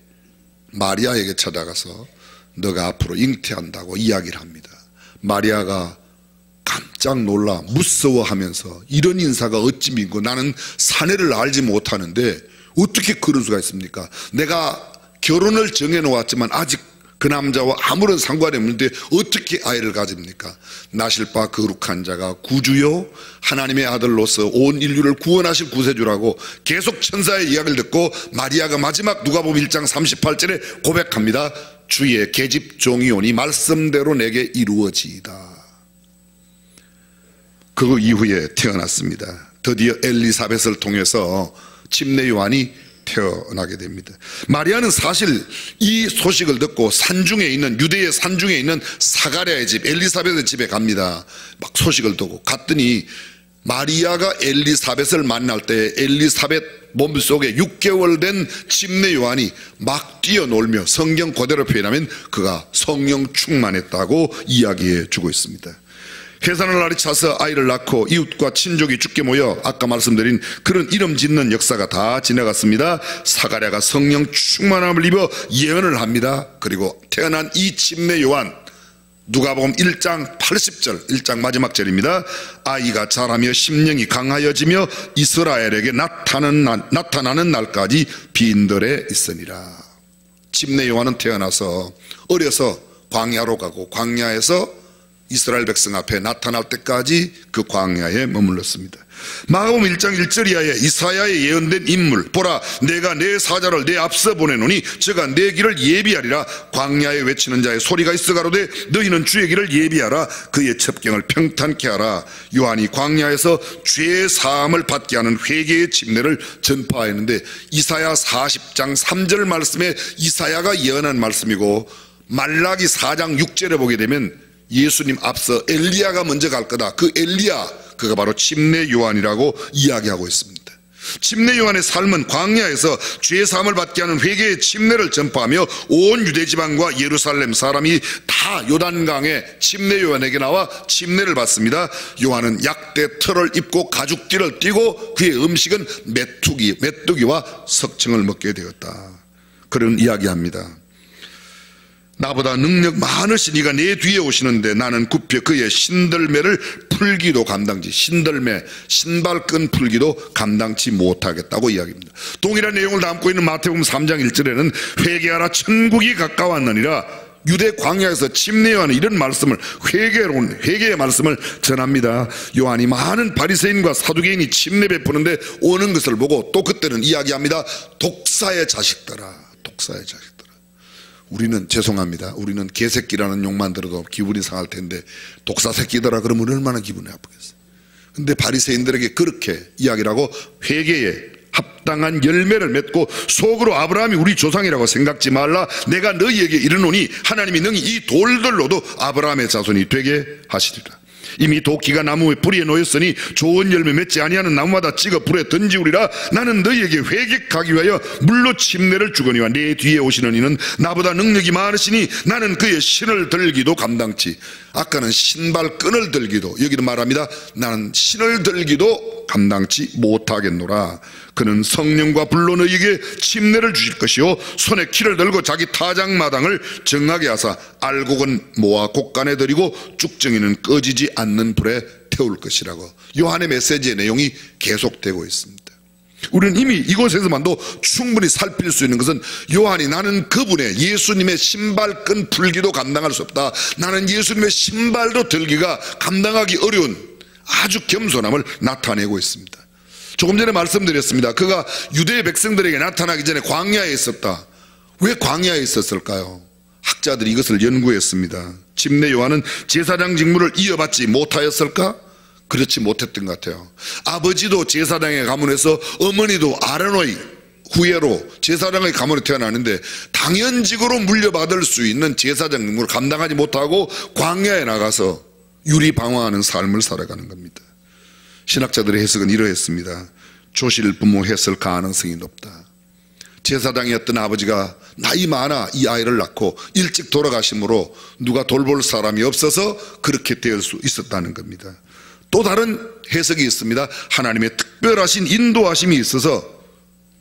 찾아가서 너가 앞으로 잉태한다고 이야기를 합니다. 마리아가 깜짝 놀라 무서워하면서 이런 인사가 어찌 믿고 나는 사내를 알지 못하는데 어떻게 그럴 수가 있습니까? 내가 결혼을 정해놓았지만 아직 그 남자와 아무런 상관이 없는데 어떻게 아이를 가집니까? 나실 바 거룩한 자가 구주요 하나님의 아들로서 온 인류를 구원하실 구세주라고 계속 천사의 이야기를 듣고 마리아가 마지막 누가복음 1장 38절에 고백합니다. 주의 계집 종이 오니 말씀대로 내게 이루어지이다. 그 이후에 태어났습니다. 드디어 엘리사벳을 통해서 침례 요한이 태어나게 됩니다. 마리아는 사실 이 소식을 듣고 산중에 있는 유대의 산중에 있는 사가랴의 집 엘리사벳의 집에 갑니다. 막 소식을 듣고 갔더니 마리아가 엘리사벳을 만날 때 엘리사벳 몸속에 6개월 된 침례 요한이 막 뛰어놀며 성경 그대로 표현하면 그가 성령 충만했다고 이야기해 주고 있습니다. 해산을 날이 차서 아이를 낳고 이웃과 친족이 죽게 모여 아까 말씀드린 그런 이름 짓는 역사가 다 지나갔습니다. 사가랴가 성령 충만함을 입어 예언을 합니다. 그리고 태어난 이 침례 요한 누가복음 1장 80절 1장 마지막 절입니다. 아이가 자라며 심령이 강하여지며 이스라엘에게 나타나는 날까지 빈들에 있으니라. 침례 요한은 태어나서 어려서 광야로 가고 광야에서 이스라엘 백성 앞에 나타날 때까지 그 광야에 머물렀습니다. 마가복음 1장 1절 이하에 이사야의 예언된 인물 보라 내가 내 사자를 내 앞서 보내노니 저가 내 길을 예비하리라. 광야에 외치는 자의 소리가 있어 가로되 너희는 주의 길을 예비하라. 그의 첩경을 평탄케 하라. 요한이 광야에서 죄 사함을 받게 하는 회개의 침례를 전파했는데 이사야 40장 3절 말씀에 이사야가 예언한 말씀이고 말라기 4장 6절에 보게 되면 예수님 앞서 엘리야가 먼저 갈 거다. 그 엘리야 그가 바로 침례 요한이라고 이야기하고 있습니다. 침례 요한의 삶은 광야에서 죄 사함을 받게 하는 회개의 침례를 전파하며 온 유대 지방과 예루살렘 사람이 다 요단강에 침례 요한에게 나와 침례를 받습니다. 요한은 약대 털을 입고 가죽띠를 띠고 그의 음식은 메뚜기와 석청을 먹게 되었다. 그런 이야기합니다. 나보다 능력 많으신 이가 내 뒤에 오시는데 나는 굽혀 그의 신들매를 풀기도 감당치 신들매 신발끈 풀기도 감당치 못하겠다고 이야기합니다. 동일한 내용을 담고 있는 마태복음 3장 1절에는 회개하라 천국이 가까웠느니라 유대 광야에서 침례요한은 이런 말씀을 회개의 말씀을 전합니다. 요한이 많은 바리새인과 사두개인이 침례 베푸는데 오는 것을 보고 또 그때는 이야기합니다. 독사의 자식들아, 독사의 자식들아. 우리는 죄송합니다. 우리는 개새끼라는 욕만 들어도 기분이 상할 텐데 독사 새끼들아 그러면 얼마나 기분이 아프겠어요. 근데 바리새인들에게 그렇게 이야기를 하고 회개에 합당한 열매를 맺고 속으로 아브라함이 우리 조상이라고 생각지 말라. 내가 너희에게 이르노니 하나님이 능히 이 돌들로도 아브라함의 자손이 되게 하시리라. 이미 도끼가 나무에 뿌리에 놓였으니 좋은 열매 맺지 아니하는 나무마다 찍어 불에 던지우리라. 나는 너희에게 회개하기 위하여 물로 침례를 주거니와 내 뒤에 오시는 이는 나보다 능력이 많으시니 나는 그의 신을 들기도 감당치. 아까는 신발끈을 들기도, 여기는 말합니다. 나는 신을 들기도 감당치 못하겠노라. 그는 성령과 불로 너희에게 침례를 주실 것이요 손에 키를 들고 자기 타작마당을 정하게 하사 알곡은 모아 곡간에 들이고 쭉정이는 꺼지지 않는 불에 태울 것이라고 요한의 메시지의 내용이 계속되고 있습니다. 우리는 이미 이곳에서만도 충분히 살필 수 있는 것은 요한이 나는 그분의 예수님의 신발끈 풀기도 감당할 수 없다. 나는 예수님의 신발도 들기가 감당하기 어려운 아주 겸손함을 나타내고 있습니다. 조금 전에 말씀드렸습니다. 그가 유대 백성들에게 나타나기 전에 광야에 있었다. 왜 광야에 있었을까요? 학자들이 이것을 연구했습니다. 침례 요한은 제사장 직무를 이어받지 못하였을까? 그렇지 못했던 것 같아요. 아버지도 제사장의 가문에서 어머니도 아론의 후예로 제사장의 가문에 태어나는데 당연직으로 물려받을 수 있는 제사장 직무를 감당하지 못하고 광야에 나가서 유리방황하는 삶을 살아가는 겁니다. 신학자들의 해석은 이러했습니다. 조실 부모했을 가능성이 높다. 제사장이었던 아버지가 나이 많아 이 아이를 낳고 일찍 돌아가심으로 누가 돌볼 사람이 없어서 그렇게 될 수 있었다는 겁니다. 또 다른 해석이 있습니다. 하나님의 특별하신 인도하심이 있어서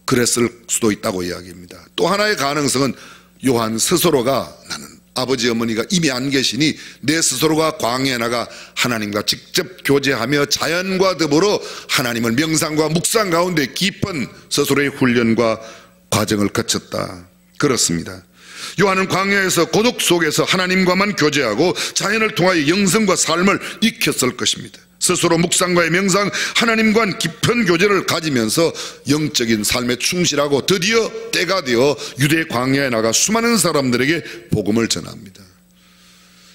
그랬을 수도 있다고 이야기합니다. 또 하나의 가능성은 요한 스스로가 나는 아버지 어머니가 이미 안 계시니 내 스스로가 광야에 나가 하나님과 직접 교제하며 자연과 더불어 하나님을 명상과 묵상 가운데 깊은 스스로의 훈련과 과정을 거쳤다. 그렇습니다. 요한은 광야에서 고독 속에서 하나님과만 교제하고 자연을 통하여 영성과 삶을 익혔을 것입니다. 스스로 묵상과의 명상, 하나님과 깊은 교제를 가지면서 영적인 삶에 충실하고 드디어 때가 되어 유대 광야에 나가 수많은 사람들에게 복음을 전합니다.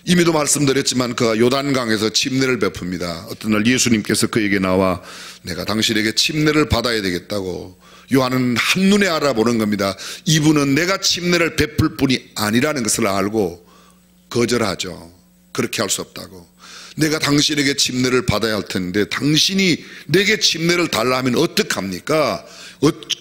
이미도 말씀드렸지만 그가 요단강에서 침례를 베풉니다. 어떤 날 예수님께서 그에게 나와 내가 당신에게 침례를 받아야 되겠다고. 요한은 한눈에 알아보는 겁니다. 이분은 내가 침례를 베풀 뿐이 아니라는 것을 알고 거절하죠. 그렇게 할 수 없다고. 내가 당신에게 침례를 받아야 할 텐데 당신이 내게 침례를 달라 하면 어떡합니까?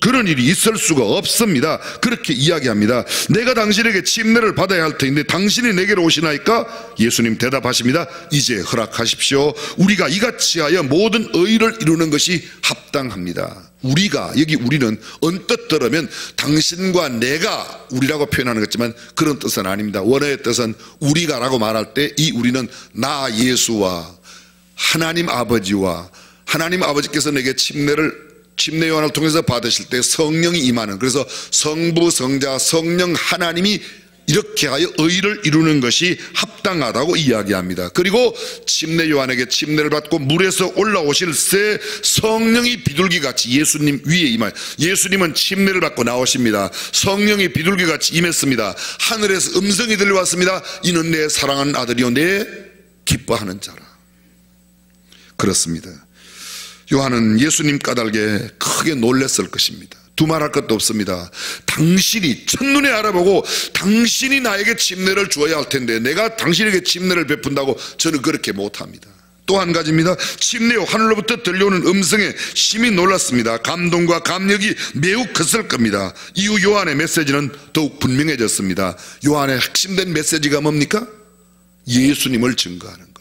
그런 일이 있을 수가 없습니다. 그렇게 이야기합니다. 내가 당신에게 침례를 받아야 할 텐데 당신이 내게로 오시나이까? 예수님 대답하십니다. 이제 허락하십시오. 우리가 이같이 하여 모든 의를 이루는 것이 합당합니다. 우리가, 여기 우리는 언뜻 들으면 당신과 내가 우리라고 표현하는 것지만 그런 뜻은 아닙니다. 원어의 뜻은 우리가 라고 말할 때 이 우리는 나 예수와 하나님 아버지와 하나님 아버지께서 내게 침례 요한을 통해서 받으실 때 성령이 임하는, 그래서 성부 성자 성령 하나님이 이렇게 하여 의를 이루는 것이 합당하다고 이야기합니다. 그리고 침례 요한에게 침례를 받고 물에서 올라오실 새 성령이 비둘기같이 예수님 위에 임하여, 예수님은 침례를 받고 나오십니다. 성령이 비둘기같이 임했습니다. 하늘에서 음성이 들려왔습니다. 이는 내 사랑하는 아들이요 내 기뻐하는 자라. 그렇습니다. 요한은 예수님 까닭에 크게 놀랐을 것입니다. 두말할 것도 없습니다. 당신이 첫눈에 알아보고 당신이 나에게 침례를 주어야 할 텐데 내가 당신에게 침례를 베푼다고 저는 그렇게 못합니다. 또 한 가지입니다. 침례 후 하늘로부터 들려오는 음성에 심히 놀랐습니다. 감동과 감격이 매우 컸을 겁니다. 이후 요한의 메시지는 더욱 분명해졌습니다. 요한의 핵심된 메시지가 뭡니까? 예수님을 증거하는 거예요.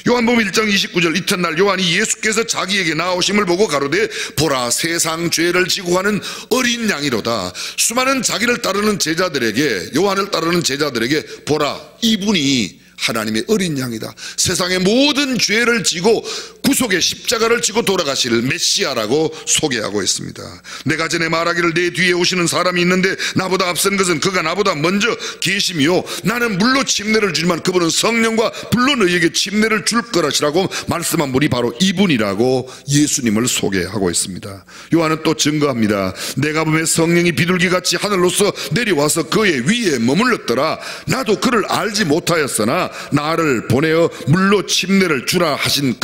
요한복음 1장 29절 이튿날 요한이 예수께서 자기에게 나오심을 보고 가로되 보라 세상 죄를 지고 가는 어린 양이로다. 수많은 자기를 따르는 제자들에게, 요한을 따르는 제자들에게 보라 이분이 하나님의 어린 양이다. 세상의 모든 죄를 지고 구속의 십자가를 지고 돌아가실 메시아라고 소개하고 있습니다. 내가 전에 말하기를 내 뒤에 오시는 사람이 있는데 나보다 앞선 것은 그가 나보다 먼저 계심이요 나는 물로 침례를 주지만 그분은 성령과 불로 너희에게 침례를 줄 것이라고 말씀한 분이 바로 이분이라고 예수님을 소개하고 있습니다. 요한은 또 증거합니다. 내가 보면 성령이 비둘기같이 하늘로서 내려와서 그의 위에 머물렀더라. 나도 그를 알지 못하였으나 나를 보내어 물로 침례를 주라 하신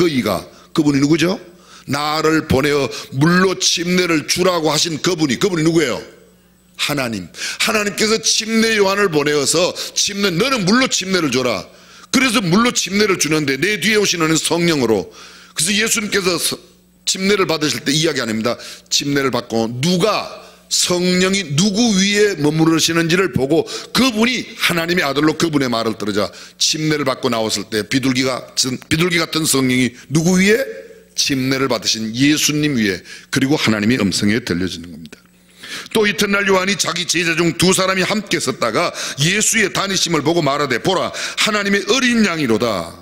그분이 누구죠? 나를 보내어 물로 침례를 주라고 하신 그분이 누구예요? 하나님께서 침례 요한을 보내어서 너는 물로 침례를 줘라. 그래서 물로 침례를 주는데 내 뒤에 오시는 성령으로. 그래서 예수님께서 침례를 받으실 때 이야기 안 합니다. 침례를 받고 성령이 누구 위에 머무르시는지를 보고 그분이 하나님의 아들로 그분의 말을 들으자 침례를 받고 나왔을 때 비둘기 같은 성령이 누구 위에? 침례를 받으신 예수님 위에, 그리고 하나님의 음성에 들려지는 겁니다. 또 이튿날 요한이 자기 제자 중 두 사람이 함께 섰다가 예수의 다니심을 보고 말하되 보라 하나님의 어린 양이로다.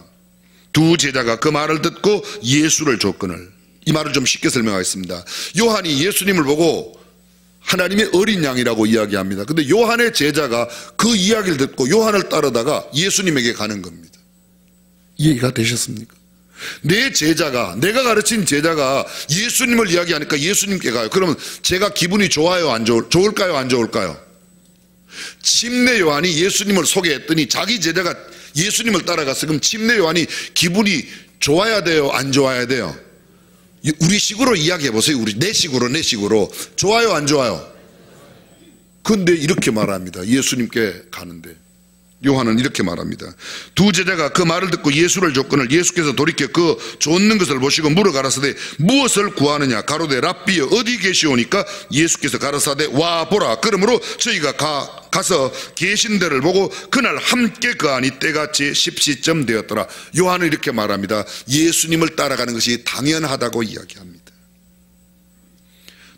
두 제자가 그 말을 듣고 예수를 줬거늘. 이 말을 좀 쉽게 설명하겠습니다. 요한이 예수님을 보고 하나님의 어린 양이라고 이야기합니다. 근데 요한의 제자가 그 이야기를 듣고 요한을 따르다가 예수님에게 가는 겁니다. 이해가 되셨습니까? 내가 가르친 제자가 예수님을 이야기하니까 예수님께 가요. 그러면 제가 기분이 좋아요? 좋을까요? 안 좋을까요? 침례 요한이 예수님을 소개했더니 자기 제자가 예수님을 따라갔어. 그럼 침례 요한이 기분이 좋아야 돼요? 안 좋아야 돼요? 우리 식으로 이야기해 보세요. 내 식으로 좋아요 안 좋아요? 근데 이렇게 말합니다. 예수님께 가는데 요한은 이렇게 말합니다. 두 제자가 그 말을 듣고 예수를 줬거늘 예수께서 돌이켜 그 줬는 것을 보시고 물어 가라사대 무엇을 구하느냐 가로되 랍비여 어디 계시오니까 예수께서 가라사대 와 보라. 그러므로 저희가 가서 계신 데를 보고 그날 함께 거하니 때가 제 10시쯤 되었더라. 요한은 이렇게 말합니다. 예수님을 따라가는 것이 당연하다고 이야기합니다.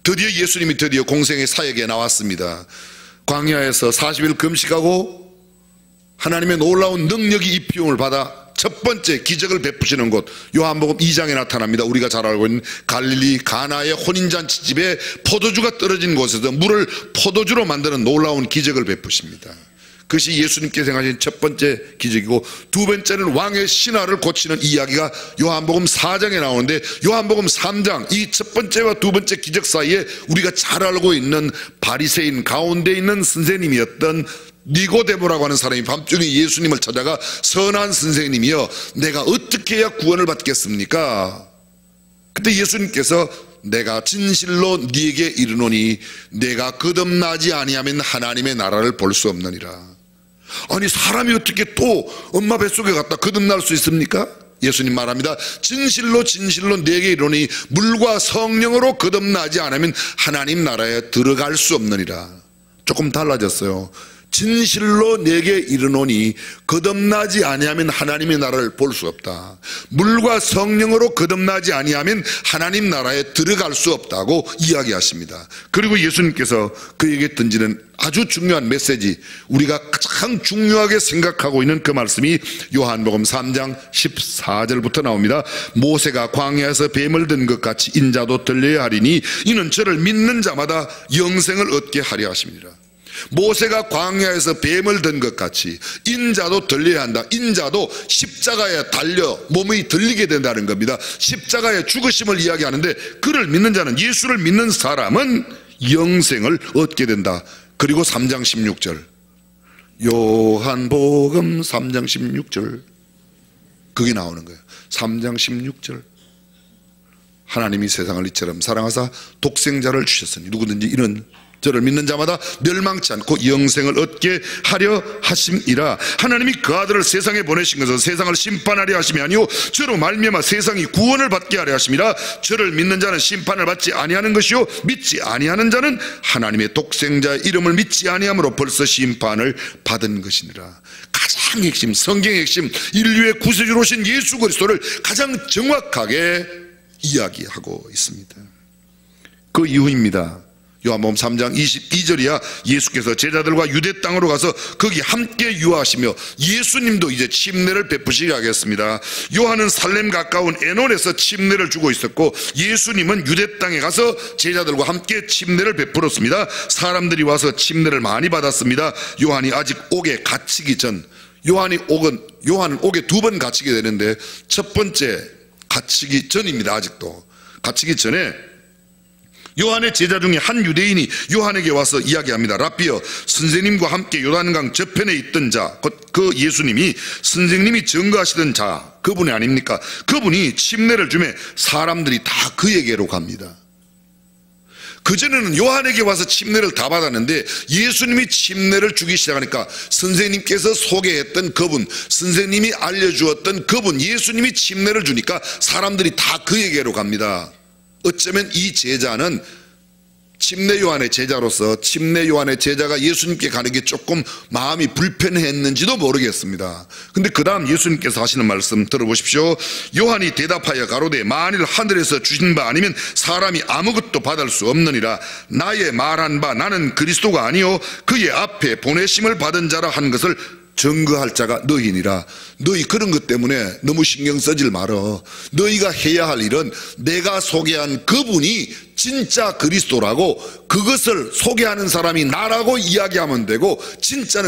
드디어 예수님이 공생의 사역에 나왔습니다. 광야에서 40일 금식하고 하나님의 놀라운 능력이 입히움을 받아 첫 번째 기적을 베푸시는 곳 요한복음 2장에 나타납니다. 우리가 잘 알고 있는 갈릴리 가나의 혼인잔치집에 포도주가 떨어진 곳에서 물을 포도주로 만드는 놀라운 기적을 베푸십니다. 그것이 예수님께서 행하신 첫 번째 기적이고 두 번째는 왕의 신하를 고치는 이야기가 요한복음 4장에 나오는데 요한복음 3장 이 첫 번째와 두 번째 기적 사이에 우리가 잘 알고 있는 바리새인 가운데 있는 선생님이었던 니고데모라고 하는 사람이 밤중에 예수님을 찾아가 선한 선생님이여 내가 어떻게 해야 구원을 받겠습니까? 그때 예수님께서 내가 진실로 네게 이르노니 내가 거듭나지 아니하면 하나님의 나라를 볼 수 없느니라. 아니 사람이 어떻게 또 엄마 뱃속에 갔다 거듭날 수 있습니까? 예수님 말합니다. 진실로 네게 이르노니 물과 성령으로 거듭나지 않으면 하나님 나라에 들어갈 수 없느니라. 조금 달라졌어요. 진실로 내게 이르노니 거듭나지 아니하면 하나님의 나라를 볼 수 없다. 물과 성령으로 거듭나지 아니하면 하나님 나라에 들어갈 수 없다고 이야기하십니다. 그리고 예수님께서 그에게 던지는 아주 중요한 메시지, 우리가 가장 중요하게 생각하고 있는 그 말씀이 요한복음 3장 14절부터 나옵니다. 모세가 광야에서 뱀을 든 것 같이 인자도 들려야 하리니 이는 저를 믿는 자마다 영생을 얻게 하려 하십니다. 모세가 광야에서 뱀을 든 것 같이 인자도 들려야 한다. 인자도 십자가에 달려 몸이 들리게 된다는 겁니다. 십자가의 죽으심을 이야기하는데 그를 믿는 자는, 예수를 믿는 사람은 영생을 얻게 된다. 그리고 3장 16절 요한복음 3장 16절 그게 나오는 거예요. 3장 16절 하나님이 세상을 이처럼 사랑하사 독생자를 주셨으니 누구든지 이는 저를 믿는 자마다 멸망치 않고 영생을 얻게 하려 하심이라. 하나님이 그 아들을 세상에 보내신 것은 세상을 심판하려 하심이 아니요 저로 말미암아 세상이 구원을 받게 하려 하심이라. 저를 믿는 자는 심판을 받지 아니하는 것이요 믿지 아니하는 자는 하나님의 독생자의 이름을 믿지 아니함으로 벌써 심판을 받은 것이니라. 가장 핵심, 성경의 핵심, 인류의 구세주로 오신 예수 그리스도를 가장 정확하게 이야기하고 있습니다. 그 이유입니다. 요한복음 3장 22절이야 예수께서 제자들과 유대 땅으로 가서 거기 함께 유하시며 예수님도 이제 침례를 베푸시게 하겠습니다. 요한은 살렘 가까운 에논에서 침례를 주고 있었고 예수님은 유대 땅에 가서 제자들과 함께 침례를 베풀었습니다. 사람들이 와서 침례를 많이 받았습니다. 요한이 아직 옥에 갇히기 전, 요한은 옥에 2번 갇히게 되는데 첫 번째 갇히기 전입니다. 아직도 갇히기 전에 요한의 제자 중에 한 유대인이 요한에게 와서 이야기합니다. 라삐여, 선생님과 함께 요단강 저편에 있던 자, 그 예수님이 선생님이 증거하시던 자, 그분이 아닙니까? 그분이 침례를 주매 사람들이 다 그에게로 갑니다. 그전에는 요한에게 와서 침례를 다 받았는데 예수님이 침례를 주기 시작하니까 선생님께서 소개했던 그분, 선생님이 알려주었던 그분, 예수님이 침례를 주니까 사람들이 다 그에게로 갑니다. 어쩌면 이 제자는 침례 요한의 제자로서 침례 요한의 제자가 예수님께 가는 게 조금 마음이 불편했는지도 모르겠습니다. 근데 그 다음 예수님께서 하시는 말씀 들어보십시오. 요한이 대답하여 가로되 만일 하늘에서 주신 바 아니면 사람이 아무것도 받을 수 없느니라. 나의 말한 바 나는 그리스도가 아니요 그의 앞에 보내심을 받은 자라 한 것을 증거할 자가 너희니라. 너희 그런 것 때문에 너무 신경 쓰질 말어. 너희가 해야 할 일은 내가 소개한 그분이 진짜 그리스도라고, 그것을 소개하는 사람이 나라고 이야기하면 되고, 진짜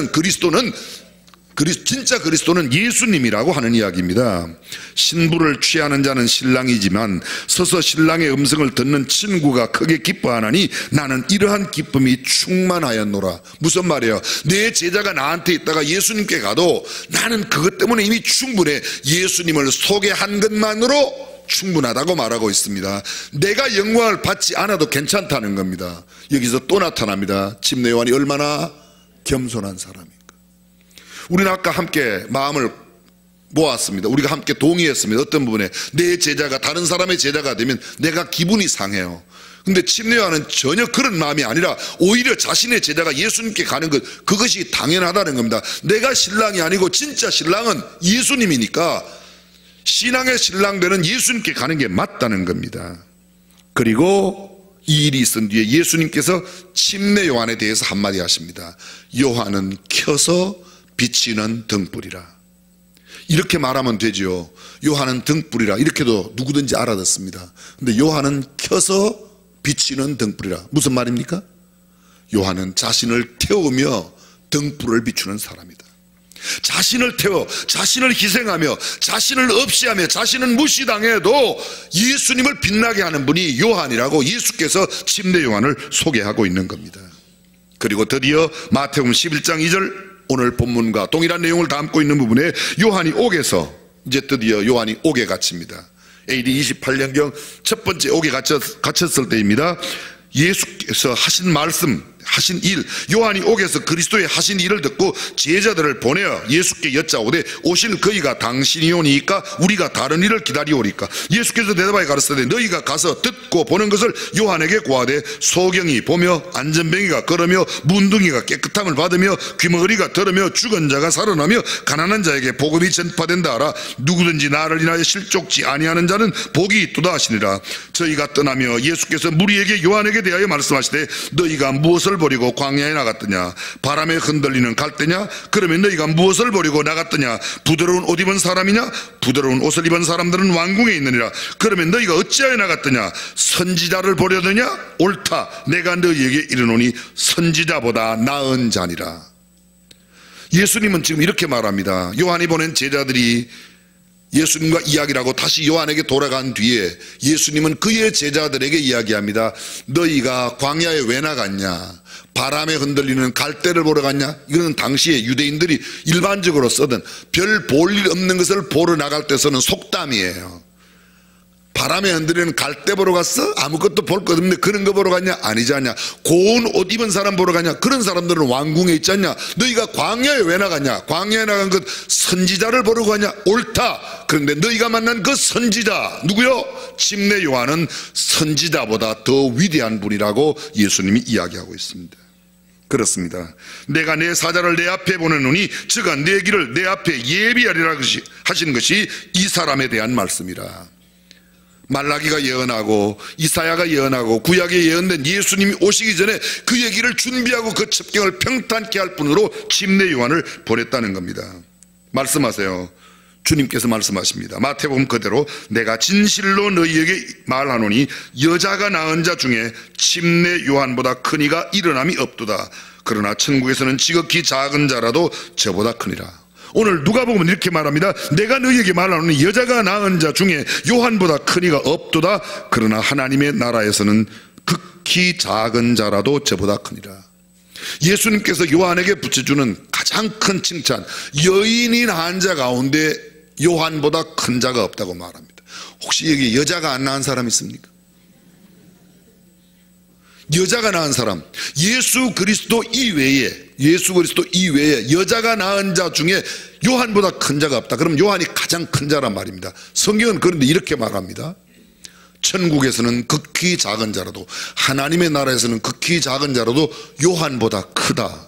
그리스도는 예수님이라고 하는 이야기입니다. 신부를 취하는 자는 신랑이지만 서서 신랑의 음성을 듣는 친구가 크게 기뻐하나니 나는 이러한 기쁨이 충만하였노라. 무슨 말이에요? 내 제자가 나한테 있다가 예수님께 가도 나는 그것 때문에 이미 충분해. 예수님을 소개한 것만으로 충분하다고 말하고 있습니다. 내가 영광을 받지 않아도 괜찮다는 겁니다. 여기서 또 나타납니다. 침례 요한이 얼마나 겸손한 사람입니까? 우리는 아까 함께 마음을 모았습니다. 우리가 함께 동의했습니다. 어떤 부분에 내 제자가 다른 사람의 제자가 되면 내가 기분이 상해요. 근데 침례 요한은 전혀 그런 마음이 아니라 오히려 자신의 제자가 예수님께 가는 것, 그것이 당연하다는 겁니다. 내가 신랑이 아니고 진짜 신랑은 예수님이니까 신앙의 신랑 되는 예수님께 가는 게 맞다는 겁니다. 그리고 이 일이 있은 뒤에 예수님께서 침례 요한에 대해서 한마디 하십니다. 요한은 켜서 비치는 등불이라. 이렇게 말하면 되죠. 요한은 등불이라. 이렇게도 누구든지 알아듣습니다. 근데 요한은 켜서 비치는 등불이라. 무슨 말입니까? 요한은 자신을 태우며 등불을 비추는 사람이다. 자신을 태워, 자신을 희생하며, 자신을 없이하며, 자신을 무시당해도 예수님을 빛나게 하는 분이 요한이라고 예수께서 침례 요한을 소개하고 있는 겁니다. 그리고 드디어 마태복음 11장 2절 오늘 본문과 동일한 내용을 담고 있는 부분에 요한이 옥에서 이제 드디어 요한이 옥에 갇힙니다. AD 28년경 첫 번째 옥에 갇혔을 때입니다. 예수께서 하신 말씀, 하신 일, 요한이 옥에서 그리스도의 하신 일을 듣고 제자들을 보내어 예수께 여짜오되 오실 그이가 당신이오니까 우리가 다른 일을 기다리오리까. 예수께서 대답하여 가르치되 너희가 가서 듣고 보는 것을 요한에게 고하되 소경이 보며 안전뱅이가 걸으며 문둥이가 깨끗함을 받으며 귀머거리가 들으며 죽은 자가 살아나며 가난한 자에게 복음이 전파된다 하라. 누구든지 나를 인하여 실족지 아니하는 자는 복이 있도다 하시니라. 저희가 떠나며 예수께서 무리에게 요한에게 대하여 말씀하시되 너희가 무엇을 버리고 광야에 나갔더냐? 바람에 흔들리는 갈대냐? 그러면 너희가 무엇을 버리고 나갔더냐? 부드러운 옷 입은 사람이냐? 부드러운 옷을 입은 사람들은 왕궁에 있느니라. 그러면 너희가 어찌하여 나갔더냐? 선지자를 보려더냐? 옳다. 내가 너희에게 이르노니 선지자보다 나은 자니라. 예수님은 지금 이렇게 말합니다. 요한이 보낸 제자들이 예수님과 이야기를 하고 다시 요한에게 돌아간 뒤에 예수님은 그의 제자들에게 이야기합니다. 너희가 광야에 왜 나갔냐? 바람에 흔들리는 갈대를 보러 갔냐? 이거는 당시에 유대인들이 일반적으로 쓰던 별 볼 일 없는 것을 보러 나갈 때 쓰는 속담이에요. 바람에 흔들리는 갈대 보러 갔어? 아무것도 볼 것 없는데 그런 거 보러 갔냐? 아니지 않냐? 고운 옷 입은 사람 보러 갔냐? 그런 사람들은 왕궁에 있지 않냐? 너희가 광야에 왜 나갔냐? 광야에 나간 것 선지자를 보러 가냐? 옳다. 그런데 너희가 만난 그 선지자 누구요? 침례 요한은 선지자보다 더 위대한 분이라고 예수님이 이야기하고 있습니다. 그렇습니다. 내가 내 사자를 내 앞에 보내노니 저가 내 길을 내 앞에 예비하리라 하시는 것이 이 사람에 대한 말씀이라. 말라기가 예언하고 이사야가 예언하고 구약에 예언된 예수님이 오시기 전에 그 얘기를 준비하고 그 첩경을 평탄케 할 뿐으로 침례 요한을 보냈다는 겁니다. 말씀하세요. 주님께서 말씀하십니다. 마태복음 그대로 내가 진실로 너희에게 말하노니 여자가 낳은 자 중에 침례 요한보다 큰 이가 일어남이 없도다. 그러나 천국에서는 지극히 작은 자라도 저보다 크니라. 오늘 누가복음은 이렇게 말합니다. 내가 너희에게 말하노니 여자가 낳은 자 중에 요한보다 큰 이가 없도다. 그러나 하나님의 나라에서는 극히 작은 자라도 저보다 크니라. 예수님께서 요한에게 붙여주는 가장 큰 칭찬, 여인이 낳은 자 가운데 요한보다 큰 자가 없다고 말합니다. 혹시 여기 여자가 안 낳은 사람 있습니까? 여자가 낳은 사람, 예수 그리스도 이외에 여자가 낳은 자 중에 요한보다 큰 자가 없다. 그럼 요한이 가장 큰 자란 말입니다. 성경은 그런데 이렇게 말합니다. 천국에서는 극히 작은 자라도, 하나님의 나라에서는 극히 작은 자라도 요한보다 크다.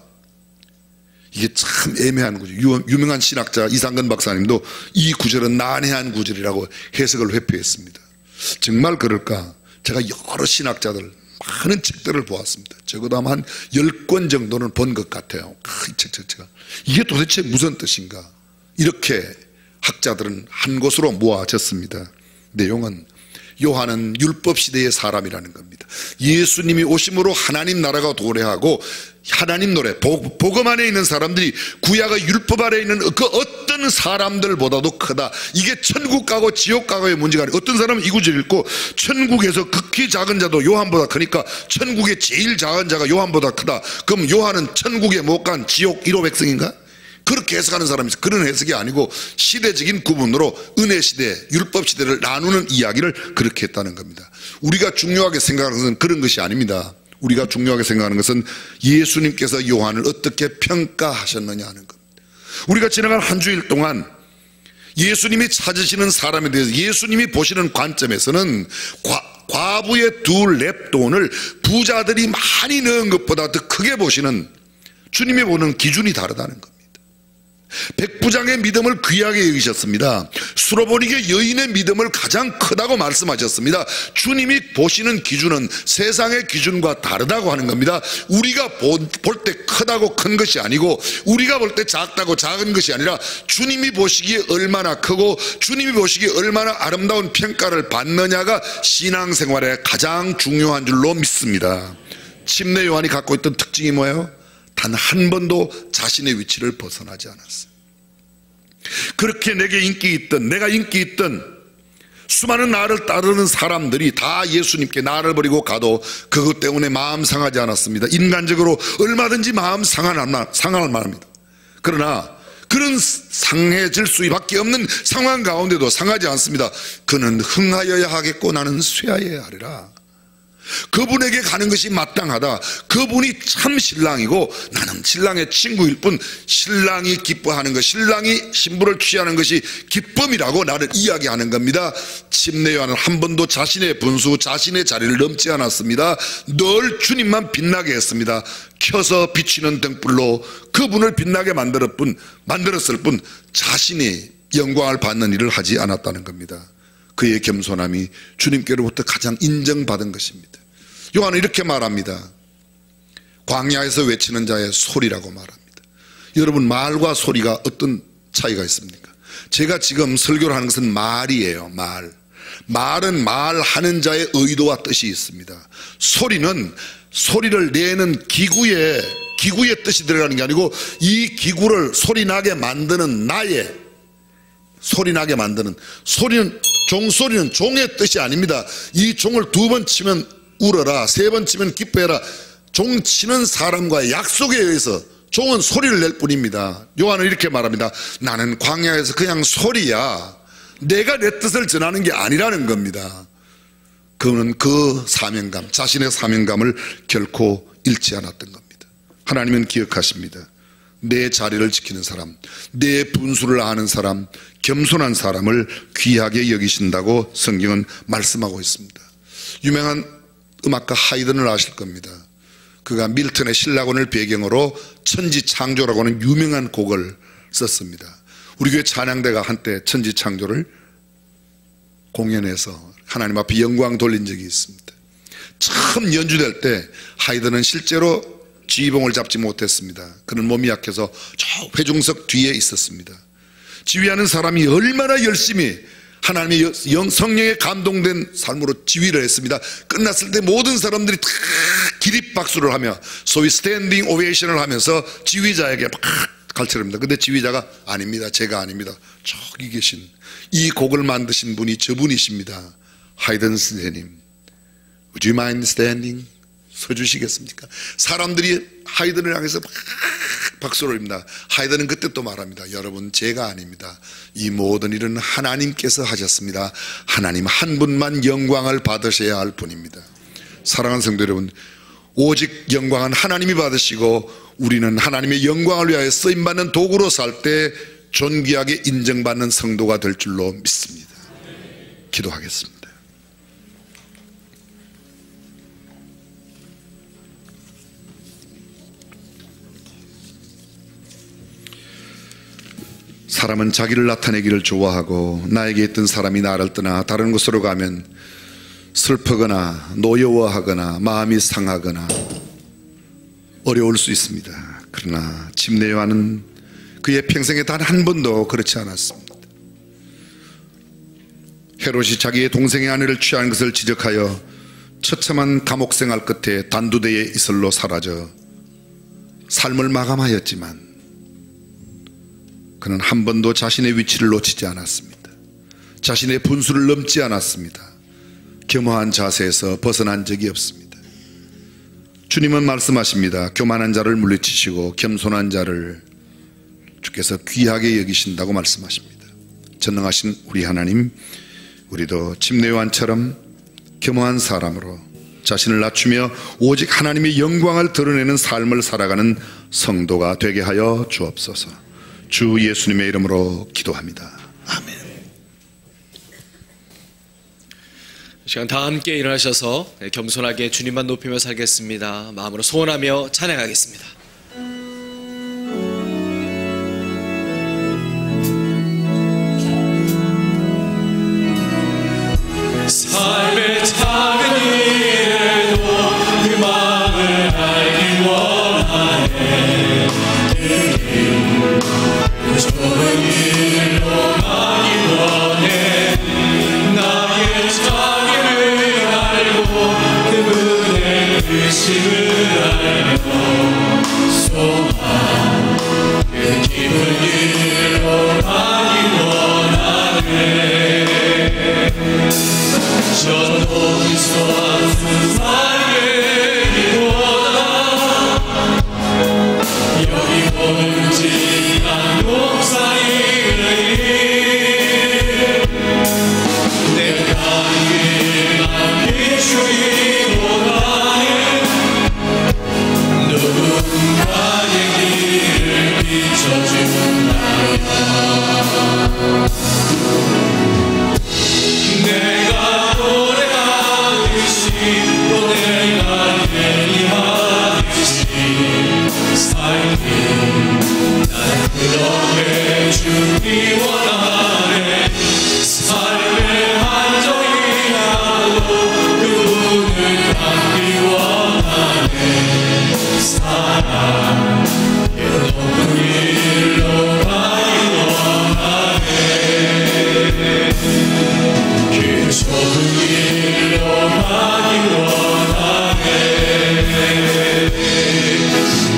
이게 참 애매한 구절. 유명한 신학자 이상근 박사님도 이 구절은 난해한 구절이라고 해석을 회피했습니다. 정말 그럴까? 제가 여러 신학자들 많은 책들을 보았습니다. 적어도 아마 한 10권 정도는 본 것 같아요. 제가 이게 도대체 무슨 뜻인가? 이렇게 학자들은 한 곳으로 모아졌습니다. 내용은 요한은 율법시대의 사람이라는 겁니다. 예수님이 오심으로 하나님 나라가 도래하고 하나님 노래, 복음 안에 있는 사람들이 구약의 율법 아래 있는 그 어떤 사람들보다도 크다. 이게 천국 가고 지옥 가고의 문제가 아니고, 어떤 사람은 이 구절 읽고 천국에서 극히 작은 자도 요한보다 크니까 천국의 제일 작은 자가 요한보다 크다. 그럼 요한은 천국에 못 간 지옥 1호 백성인가? 그렇게 해석하는 사람이 있어요. 그런 해석이 아니고 시대적인 구분으로 은혜 시대, 율법 시대를 나누는 이야기를 그렇게 했다는 겁니다. 우리가 중요하게 생각하는 것은 그런 것이 아닙니다. 우리가 중요하게 생각하는 것은 예수님께서 요한을 어떻게 평가하셨느냐 하는 겁니다. 우리가 지나간 한 주일 동안 예수님이 찾으시는 사람에 대해서 예수님이 보시는 관점에서는 과부의 두 렙돈을 부자들이 많이 넣은 것보다 더 크게 보시는, 주님이 보는 기준이 다르다는 겁니다. 백부장의 믿음을 귀하게 여기셨습니다. 수로보니게 여인의 믿음을 가장 크다고 말씀하셨습니다. 주님이 보시는 기준은 세상의 기준과 다르다고 하는 겁니다. 우리가 볼 때 크다고 큰 것이 아니고, 우리가 볼 때 작다고 작은 것이 아니라 주님이 보시기에 얼마나 크고 주님이 보시기에 얼마나 아름다운 평가를 받느냐가 신앙생활의 가장 중요한 줄로 믿습니다. 침례 요한이 갖고 있던 특징이 뭐예요? 단 한 번도 자신의 위치를 벗어나지 않았어요. 그렇게 내게 인기 있던, 내가 인기 있던 수많은 나를 따르는 사람들이 다 예수님께 나를 버리고 가도 그것 때문에 마음 상하지 않았습니다. 인간적으로 얼마든지 마음 상할 만합니다. 그러나 그런 상해질 수밖에 없는 상황 가운데도 상하지 않습니다. 그는 흥하여야 하겠고 나는 쇠하여야 하리라. 그분에게 가는 것이 마땅하다. 그분이 참 신랑이고 나는 신랑의 친구일 뿐, 신랑이 기뻐하는 것, 신랑이 신부를 취하는 것이 기쁨이라고 나를 이야기하는 겁니다. 침례 요한은 한 번도 자신의 분수, 자신의 자리를 넘지 않았습니다. 늘 주님만 빛나게 했습니다. 켜서 비치는 등불로 그분을 빛나게 만들었을 뿐 자신이 영광을 받는 일을 하지 않았다는 겁니다. 그의 겸손함이 주님께로부터 가장 인정받은 것입니다. 요한은 이렇게 말합니다. 광야에서 외치는 자의 소리라고 말합니다. 여러분, 말과 소리가 어떤 차이가 있습니까? 제가 지금 설교를 하는 것은 말이에요. 말은 말하는 자의 의도와 뜻이 있습니다. 소리는 소리를 내는 기구의 뜻이 들어가는 게 아니고, 이 기구를 소리나게 만드는 나의 소리나게 만드는, 종소리는 종의 뜻이 아닙니다. 이 종을 2번 치면 울어라, 3번 치면 기뻐해라. 종 치는 사람과의 약속에 의해서 종은 소리를 낼 뿐입니다. 요한은 이렇게 말합니다. 나는 광야에서 그냥 소리야. 내가 내 뜻을 전하는 게 아니라는 겁니다. 그는 그 사명감, 자신의 사명감을 결코 잃지 않았던 겁니다. 하나님은 기억하십니다. 내 자리를 지키는 사람, 내 분수를 아는 사람, 겸손한 사람을 귀하게 여기신다고 성경은 말씀하고 있습니다. 유명한 음악가 하이든을 아실 겁니다. 그가 밀턴의 신라곤을 배경으로 천지창조라고 하는 유명한 곡을 썼습니다. 우리 교회 찬양대가 한때 천지창조를 공연에서 하나님 앞에 영광 돌린 적이 있습니다. 처음 연주될 때 하이든은 실제로 지휘봉을 잡지 못했습니다. 그는 몸이 약해서 저 회중석 뒤에 있었습니다. 지휘하는 사람이 얼마나 열심히 하나님의 성령에 감동된 삶으로 지휘를 했습니다. 끝났을 때 모든 사람들이 다 기립박수를 하며 소위 스탠딩 오베이션을 하면서 지휘자에게 막 갈채합니다. 근데 지휘자가 아닙니다. 제가 아닙니다. 저기 계신 이 곡을 만드신 분이 저분이십니다. 하이든 선생님, Would you mind standing? 서주시겠습니까? 사람들이 하이든을 향해서 막 박수를 합니다. 하이든은 그때 또 말합니다. 여러분, 제가 아닙니다. 이 모든 일은 하나님께서 하셨습니다. 하나님 한 분만 영광을 받으셔야 할 뿐입니다. 사랑하는 성도 여러분, 오직 영광은 하나님이 받으시고 우리는 하나님의 영광을 위하여 쓰임받는 도구로 살 때 존귀하게 인정받는 성도가 될 줄로 믿습니다. 기도하겠습니다. 사람은 자기를 나타내기를 좋아하고 나에게 있던 사람이 나를 떠나 다른 곳으로 가면 슬프거나 노여워하거나 마음이 상하거나 어려울 수 있습니다. 그러나 침례요한은 그의 평생에 단 한 번도 그렇지 않았습니다. 헤롯이 자기의 동생의 아내를 취한 것을 지적하여 처참한 감옥 생활 끝에 단두대에 이슬로 사라져 삶을 마감하였지만 그는 한 번도 자신의 위치를 놓치지 않았습니다. 자신의 분수를 넘지 않았습니다. 겸허한 자세에서 벗어난 적이 없습니다. 주님은 말씀하십니다. 교만한 자를 물리치시고 겸손한 자를 주께서 귀하게 여기신다고 말씀하십니다. 전능하신 우리 하나님, 우리도 침례요한처럼 겸허한 사람으로 자신을 낮추며 오직 하나님의 영광을 드러내는 삶을 살아가는 성도가 되게 하여 주옵소서. 주 예수님의 이름으로 기도합니다. 아멘. 이 시간 다 함께 일어나셔서 겸손하게 주님만 높이며 살겠습니다. 마음으로 소원하며 찬양하겠습니다. 삶의 작은 일에도 그 마음을 알기 원하네. 그 좁은 길로 가기 원해. 나의 자기를 알고 그분의 의심을 알고 소망 그 깊은 길로 가기 원하네. 저 동서한 살기 원하. 여기 곤직한 목사이니 내가 길만 비추기 원하네. 누군가의 길을 비춰준다면 내가 노래하듯이 또 내가 예리하듯이 살기 난 그렇게 주기 원하네. 삶의 한정이라도 그분을 갖기 원하네. 사랑 그 높은 길로 가기 원하네. 그 좁은 길로 가기 원하네.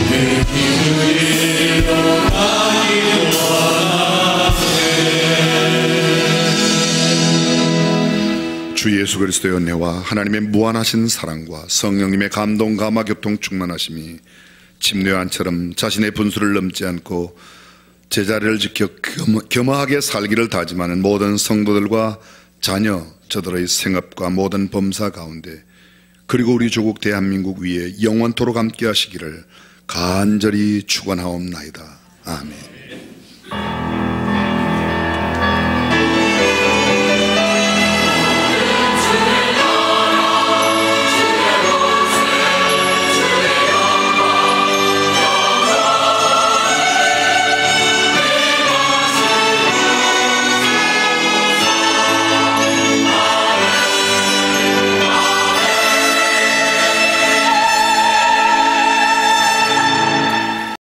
그 깊은 길로 가기 원하네. 주 예수 그리스도의 은혜와 하나님의 무한하신 사랑과 성령님의 감동 감화 교통 충만하심이 침례요한처럼 자신의 분수를 넘지 않고 제자리를 지켜 겸허하게 살기를 다짐하는 모든 성도들과 자녀 저들의 생업과 모든 범사 가운데 그리고 우리 조국 대한민국 위에 영원토록 함께 하시기를 간절히 축원하옵나이다. 아멘.